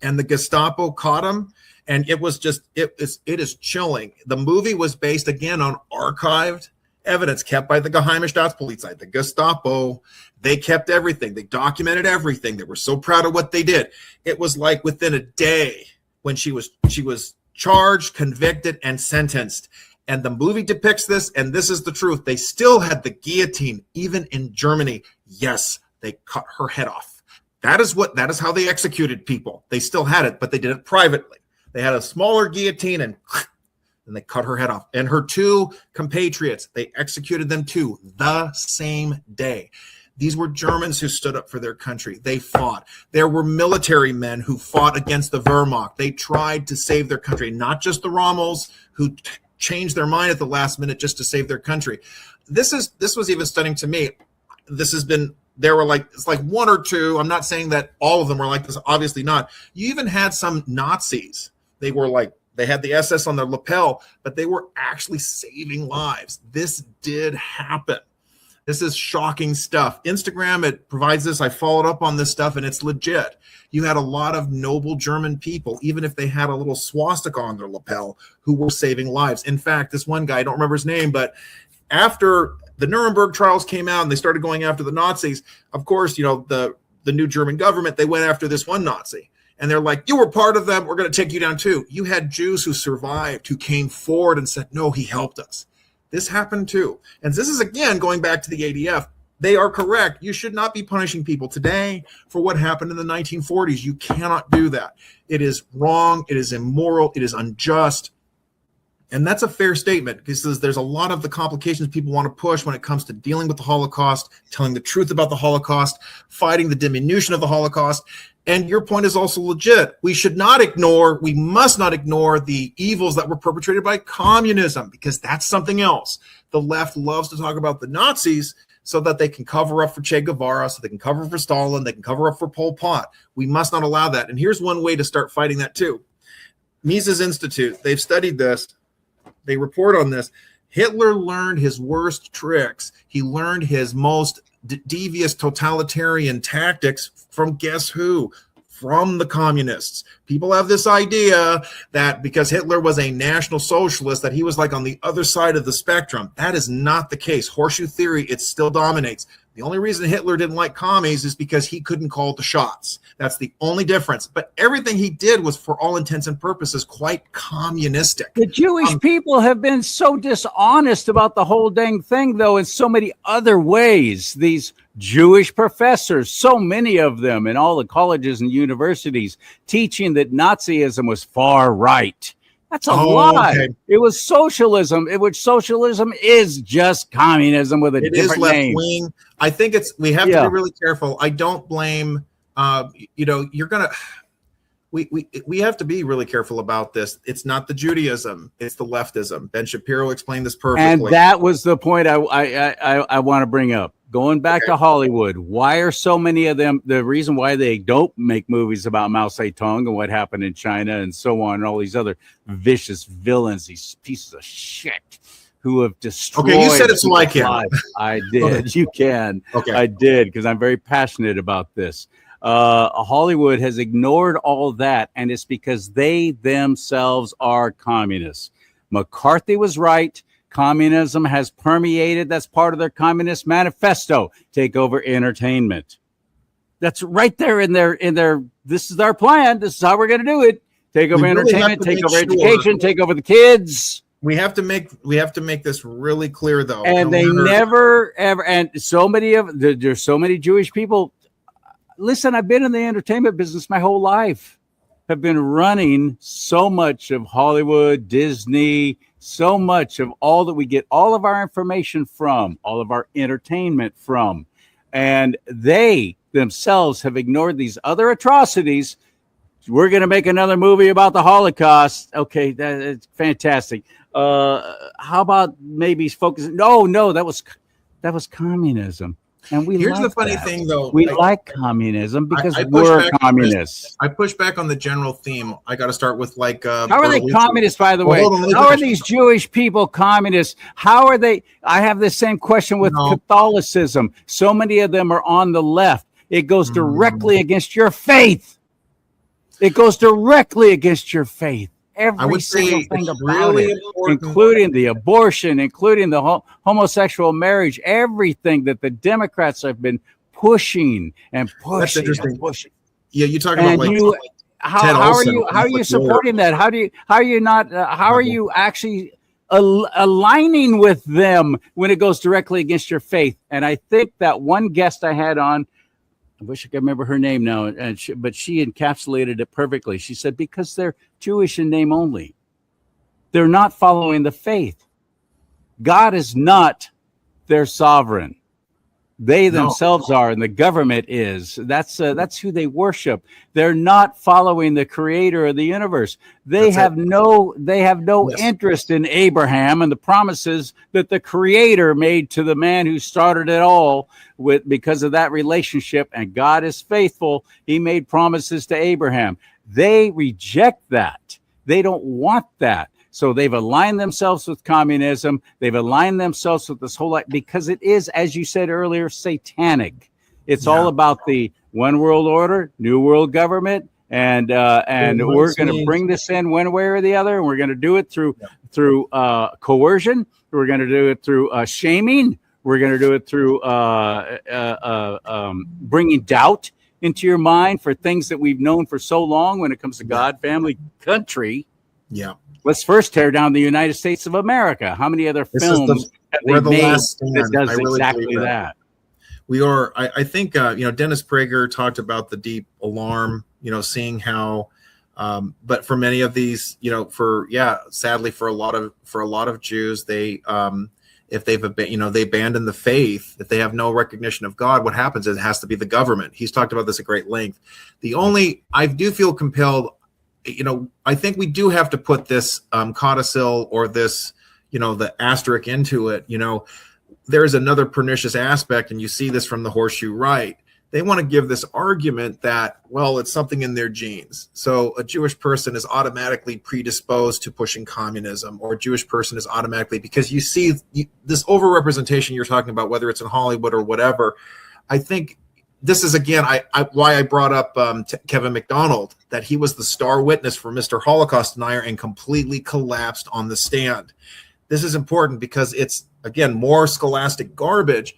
and the Gestapo caught them. And it was just, it is chilling. The movie was based, again, on archived evidence kept by the Geheime Staatspolizei, the Gestapo. They kept everything. They documented everything. They were so proud of what they did. It was like within a day when she was charged, convicted, and sentenced. And the movie depicts this, and this is the truth. They still had the guillotine, even in Germany. Yes, they cut her head off. That is how they executed people. They still had it, but they did it privately. They had a smaller guillotine and they cut her head off. And her 2 compatriots, they executed them too the same day. These were Germans who stood up for their country. They fought. There were military men who fought against the Wehrmacht. They tried to save their country, not just the Rommels who changed their mind at the last minute just to save their country. This was even stunning to me. There were it's like 1 or 2. I'm not saying that all of them were like this, obviously not. You even had some Nazis. They had the SS on their lapel, but they were actually saving lives. This did happen. This is shocking stuff. Instagram, it provides this. I followed up on this stuff, and it's legit. You had a lot of noble German people, even if they had a little swastika on their lapel, who were saving lives. In fact, this one guy, I don't remember his name, but after the Nuremberg trials came out and they started going after the Nazis, of course, the new German government, they went after this one Nazi. And they're like, you were part of them. We're going to take you down too. You had Jews who survived, who came forward and said, no, he helped us. This happened too. And this is, again, going back to the ADF. They are correct. You should not be punishing people today for what happened in the 1940s. You cannot do that. It is wrong. It is immoral. It is unjust. And that's a fair statement, because there's a lot of the complications people want to push when it comes to dealing with the Holocaust, telling the truth about the Holocaust, fighting the diminution of the Holocaust. And your point is also legit. We must not ignore the evils that were perpetrated by communism, because that's something else. The left loves to talk about the Nazis so that they can cover up for Che Guevara, so they can cover for Stalin, they can cover up for Pol Pot. We must not allow that. And here's one way to start fighting that too. Mises Institute, they've studied this. They report on this. Hitler learned his worst tricks. He learned his most devious totalitarian tactics from guess who? From the communists. People have this idea that because Hitler was a National Socialist, that he was like on the other side of the spectrum. That is not the case. Horseshoe theory, it still dominates. The only reason Hitler didn't like commies is because he couldn't call the shots. That's the only difference. But everything he did was, for all intents and purposes, quite communistic. The Jewish people have been so dishonest about the whole dang thing, though, in so many other ways. These Jewish professors, so many of them in all the colleges and universities, teaching that Nazism was far right. That's a lie. Okay. It was socialism. Socialism is just communism with a different name. It is left wing. I think we have to be really careful. I don't blame, we have to be really careful about this. It's not the Judaism, it's the leftism. Ben Shapiro explained this perfectly. And that was the point I want to bring up. Going back to Hollywood, why are so many of them, the reason why they don't make movies about Mao Zedong and what happened in China and so on, and all these other vicious villains, these pieces of shit who have destroyed. Okay, you said it, so I can. I did. You can. Okay. I did, because I'm very passionate about this. Hollywood has ignored all that, and it's because they themselves are communists. McCarthy was right. Communism has permeated. That's part of their Communist Manifesto. Take over entertainment. That's right there in their. This is our plan. This is how we're going to do it. Take over entertainment. Take over education. Take over the kids. We have to make this really clear, though. And they never ever. And so many there's so many Jewish people. Listen, I've been in the entertainment business my whole life. Have been running so much of Hollywood, Disney, so much of all that we get all of our information from, all of our entertainment from. And they themselves have ignored these other atrocities. We're going to make another movie about the Holocaust. Okay, that's fantastic. How about maybe focusing? No, that was communism. And we Here's like the funny that. thing, though. We like communism because I push we're back communists. I push back on the general theme. I got to start with like. How are they Bertolucci. communists, by the Well, way? hold on, let me How are finish. these Jewish people communists? How are they? I have the same question with No. Catholicism. So many of them are on the left. It goes directly against your faith. It goes directly against your faith. Every single thing about really it, important, including the abortion, including the homosexual marriage, everything that the Democrats have been pushing and pushing. That's interesting. And pushing. Yeah, you talk about like you, Ted Olson, how are you supporting that? How are you not? How are you actually aligning with them when it goes directly against your faith? And I think that one guest I had on, I wish I could remember her name now, but she encapsulated it perfectly. She said, because they're Jewish in name only. They're not following the faith. God is not their sovereign. They themselves are, and the government is. That's who they worship. They're not following the creator of the universe. They have no interest in Abraham and the promises that the creator made to the man who started it all because of that relationship. And God is faithful. He made promises to Abraham. They reject that. They don't want that. So they've aligned themselves with communism. They've aligned themselves with this whole, because it is, as you said earlier, satanic. It's all about the one world order, new world government, and we're going to bring this in one way or the other, and we're going to do it through coercion. We're going to do it through shaming. We're going to do it through bringing doubt into your mind for things that we've known for so long when it comes to God, family, country. Yeah. Let's first tear down the United States of America. How many other films have they made that does exactly that? We are. I think Dennis Prager talked about the deep alarm. Seeing how, but for many of these, sadly for a lot of Jews, they if they've they abandon the faith, if they have no recognition of God, what happens is it has to be the government. He's talked about this at great length. I do feel compelled. I think we do have to put this codicil or this, the asterisk into it. There's another pernicious aspect, and you see this from the horseshoe right. They want to give this argument that, well, it's something in their genes. So a Jewish person is automatically predisposed to pushing communism, or a Jewish person is automatically, because you see this overrepresentation you're talking about, whether it's in Hollywood or whatever. I think this is, again, why I brought up Kevin McDonald, that he was the star witness for Mr. Holocaust denier and completely collapsed on the stand. This is important because it's, again, more scholastic garbage,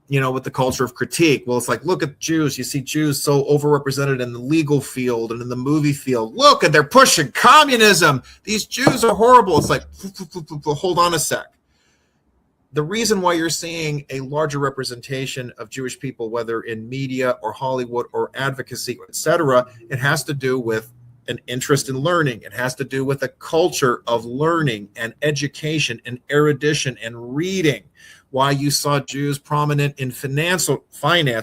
with the culture of critique. Well, it's like, look at Jews. You see Jews so overrepresented in the legal field and in the movie field. Look, and they're pushing communism. These Jews are horrible. It's like, hold on a sec. The reason why you're seeing a larger representation of Jewish people, whether in media or Hollywood or advocacy, etc., it has to do with an interest in learning. It has to do with a culture of learning and education and erudition and reading. Why you saw Jews prominent in finance,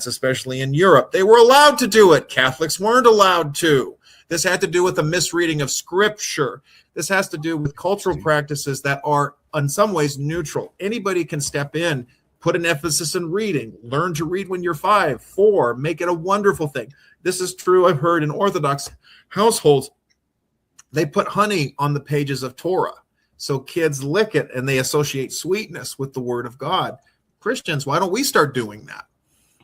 especially in Europe. They were allowed to do it. Catholics weren't allowed to. This had to do with a misreading of scripture. This has to do with cultural practices that are, in some ways, neutral. Anybody can step in, put an emphasis in reading, learn to read when you're 5, 4, make it a wonderful thing. This is true, I've heard, in Orthodox households. They put honey on the pages of Torah, so kids lick it and they associate sweetness with the word of God. Christians, why don't we start doing that?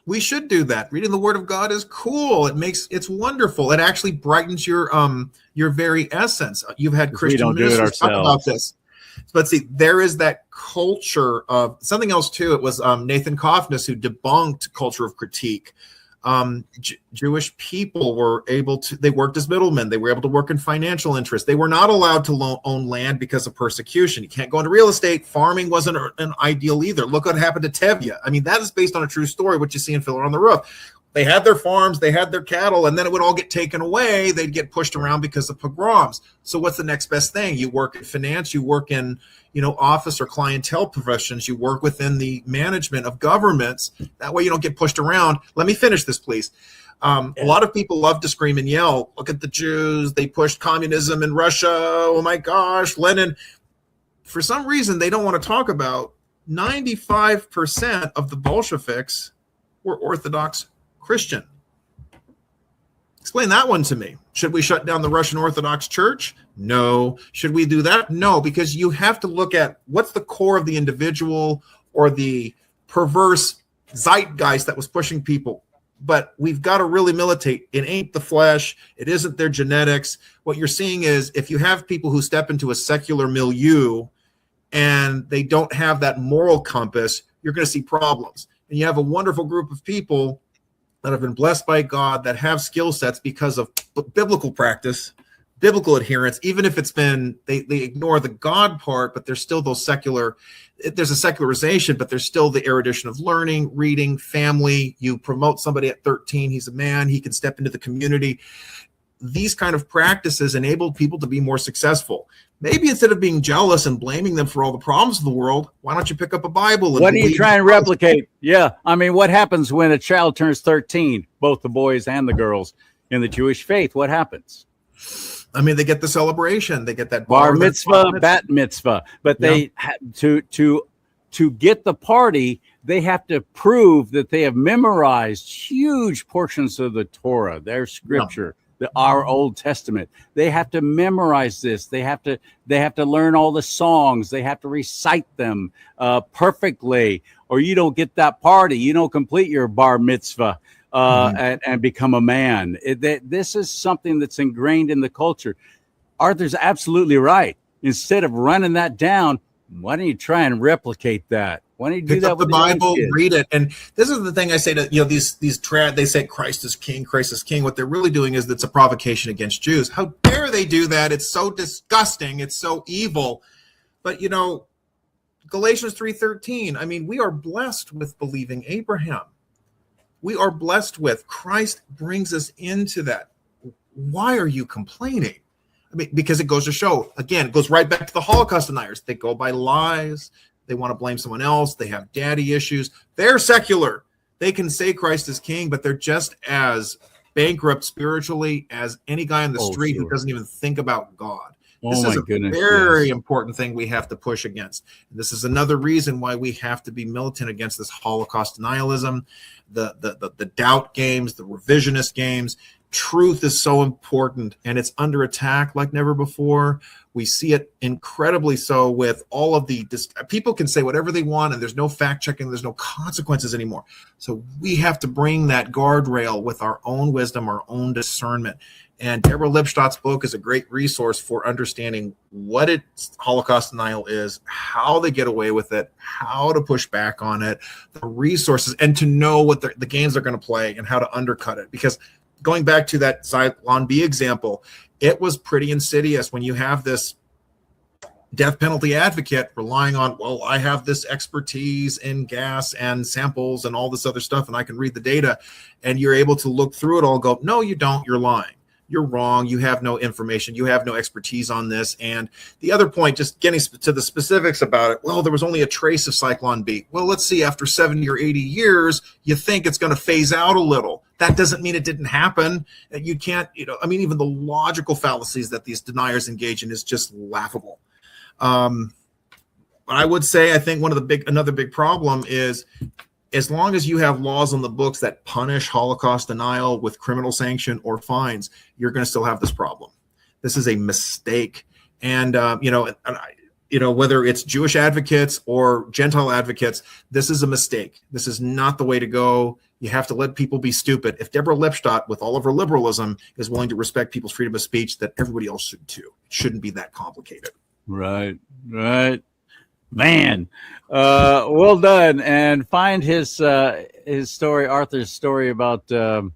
We should do that. Reading the word of God is cool. It's wonderful. It actually brightens your very essence. You've had Christian ministers talk about this. But see, there is that culture of something else too. It was Nathan Kofnas who debunked culture of critique. Jewish people were able to, they worked as middlemen. They were able to work in financial interests. They were not allowed to own land because of persecution. You can't go into real estate. Farming wasn't an ideal either. Look what happened to Tevye. I mean, that is based on a true story, what you see in Fiddler on the Roof. They had their farms, they had their cattle, and then it would all get taken away. They'd get pushed around because of pogroms. So what's the next best thing? You work in finance, you work in, office or clientele professions, you work within the management of governments. That way you don't get pushed around. Let me finish this, please. A lot of people love to scream and yell, look at the Jews, they pushed communism in Russia, oh my gosh, Lenin. For some reason, they don't want to talk about 95% of the Bolsheviks were Orthodox Christian. Explain that one to me. Should we shut down the Russian Orthodox Church? No. Should we do that? No, because you have to look at what's the core of the individual or the perverse zeitgeist that was pushing people. But we've got to really militate. It ain't the flesh. It isn't their genetics. What you're seeing is if you have people who step into a secular milieu and they don't have that moral compass, you're going to see problems. And you have a wonderful group of people that have been blessed by God that have skill sets because of biblical practice, biblical adherence, even if it's been, they ignore the God part, but there's still those there's a secularization, but there's still the erudition of learning, reading, family. You promote somebody at 13, he's a man, he can step into the community. These kind of practices enable people to be more successful. Maybe instead of being jealous and blaming them for all the problems of the world, why don't you pick up a Bible? And what do you try and replicate? Yeah. I mean, what happens when a child turns 13, both the boys and the girls in the Jewish faith? What happens? I mean, they get the celebration. They get that bar mitzvah, bat mitzvah. But they to get the party, they have to prove that they have memorized huge portions of the Torah, their scripture. Our Old Testament. They have to memorize this. They have to learn all the songs. They have to recite them perfectly, or you don't get that party. You don't complete your bar mitzvah and become a man. This is something that's ingrained in the culture. Arthur's absolutely right. Instead of running that down, why don't you try and replicate that? Why don't you do that with the Bible, read it? And this is the thing I say to they say Christ is king, Christ is king. What they're really doing is it's a provocation against Jews. How dare they do that? It's so disgusting. It's so evil. But Galatians 3:13. I mean, we are blessed with believing Abraham. We are blessed with Christ brings us into that. Why are you complaining? I mean, because it goes to show, again, it goes right back to the Holocaust deniers. They go by lies. They want to blame someone else. They have daddy issues. They're secular. They can say Christ is king, but they're just as bankrupt spiritually as any guy on the street who doesn't even think about God. This is a very important thing we have to push against. And this is another reason why we have to be militant against this Holocaust denialism, the doubt games, the revisionist games. Truth is so important, and it's under attack like never before. We see it incredibly so with all of people can say whatever they want, and there's no fact checking, there's no consequences anymore. So we have to bring that guardrail with our own wisdom, our own discernment. And Deborah Lipstadt's book is a great resource for understanding what Holocaust denial is, how they get away with it, how to push back on it, the resources, and to know what the games they're going to play and how to undercut it. Because going back to that Zyklon B example, it was pretty insidious when you have this death penalty advocate relying on, well, I have this expertise in gas and samples and all this other stuff, and I can read the data, and you're able to look through it all and go, no, you don't, you're lying. You're wrong. You have no information. You have no expertise on this. And the other point, just getting to the specifics about it, well, there was only a trace of Zyklon B. Well, let's see, after 70 or 80 years, you think it's going to phase out a little. That doesn't mean it didn't happen. You can't, even the logical fallacies that these deniers engage in is just laughable. I would say, I think another big problem is, as long as you have laws on the books that punish Holocaust denial with criminal sanction or fines, you're going to still have this problem. This is a mistake. And, whether it's Jewish advocates or Gentile advocates, this is a mistake. This is not the way to go. You have to let people be stupid. If Deborah Lipstadt, with all of her liberalism, is willing to respect people's freedom of speech, then everybody else should too. It shouldn't be that complicated. Right. Man, well done. And find his story, Arthur's story about the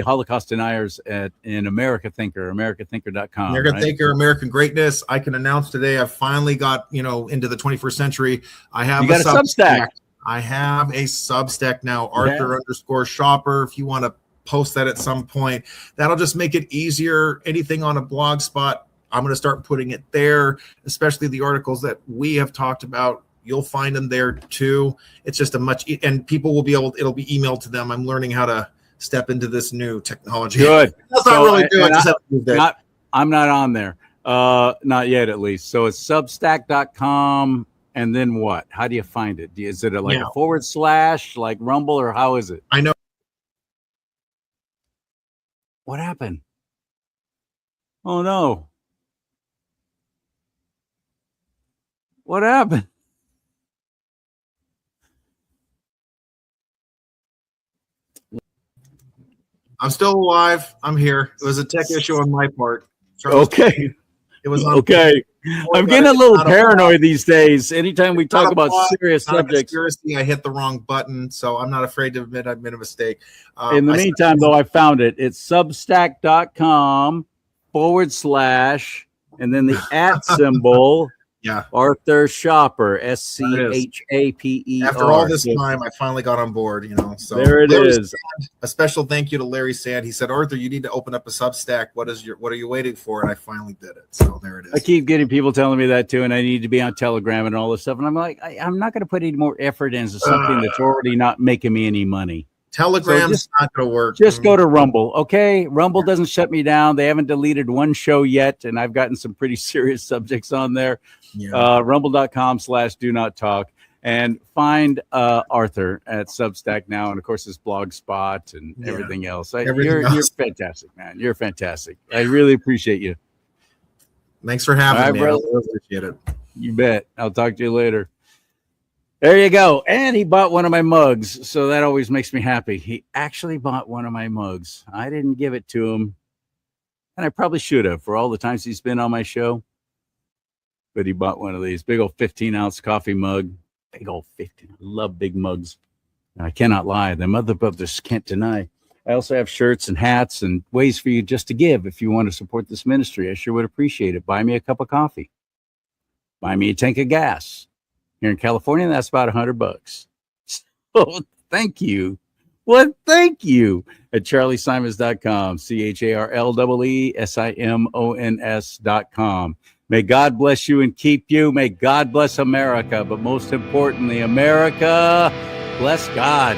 Holocaust deniers in America Thinker, americathinker.com. American Thinker, American Greatness. I can announce today I finally got, into the 21st century. I have a Substack. I have a Substack now, Arthur_Shopper. If you want to post that at some point, that'll just make it easier. Anything on a blog spot, I'm going to start putting it there, especially the articles that we have talked about. You'll find them there too. It's just and people will be it'll be emailed to them. I'm learning how to step into this new technology. Good. That's not really good. I'm not on there. Not yet, at least. So it's substack.com. And then what? How do you find it? Is it like Yeah. a / like Rumble, or how is it? I know. What happened? Oh no. What happened? I'm still alive. I'm here. It was a tech issue on my part. Okay. It was okay. I'm getting a little paranoid these days. Anytime we talk about serious subjects. I hit the wrong button, so I'm not afraid to admit I've made a mistake. In the meantime, though, I found it. It's substack.com / and then the @ symbol. Yeah. Arthur Shopper, SCHAPER. After all this time, I finally got on board, So there it is. A special thank you to Larry Sand. He said, Arthur, you need to open up a Substack. What are you waiting for? And I finally did it. So there it is. I keep getting people telling me that too, and I need to be on Telegram and all this stuff. And I'm like, I'm not going to put any more effort into something that's already not making me any money. Telegram's not going to work. Just go to Rumble, okay? Rumble doesn't shut me down. They haven't deleted one show yet, and I've gotten some pretty serious subjects on there. Yeah. Rumble.com / do not talk, and find Arthur at Substack now, and of course his blog spot and everything else. You're fantastic, man. You're fantastic. I really appreciate you. Thanks for having me. I appreciate it. You bet. I'll talk to you later. There you go. And he bought one of my mugs, so that always makes me happy. He actually bought one of my mugs. I didn't give it to him, and I probably should have for all the times he's been on my show. But he bought one of these big old 15-ounce coffee mug. Big old 15. I love big mugs. And I cannot lie. Them other brothers can't deny. I also have shirts and hats and ways for you just to give if you want to support this ministry. I sure would appreciate it. Buy me a cup of coffee. Buy me a tank of gas. Here in California, that's about $100. So thank you. Well, thank you at CharLeeSimons.com. CharLeeSimons.com. May God bless you and keep you. May God bless America. But most importantly, America, bless God.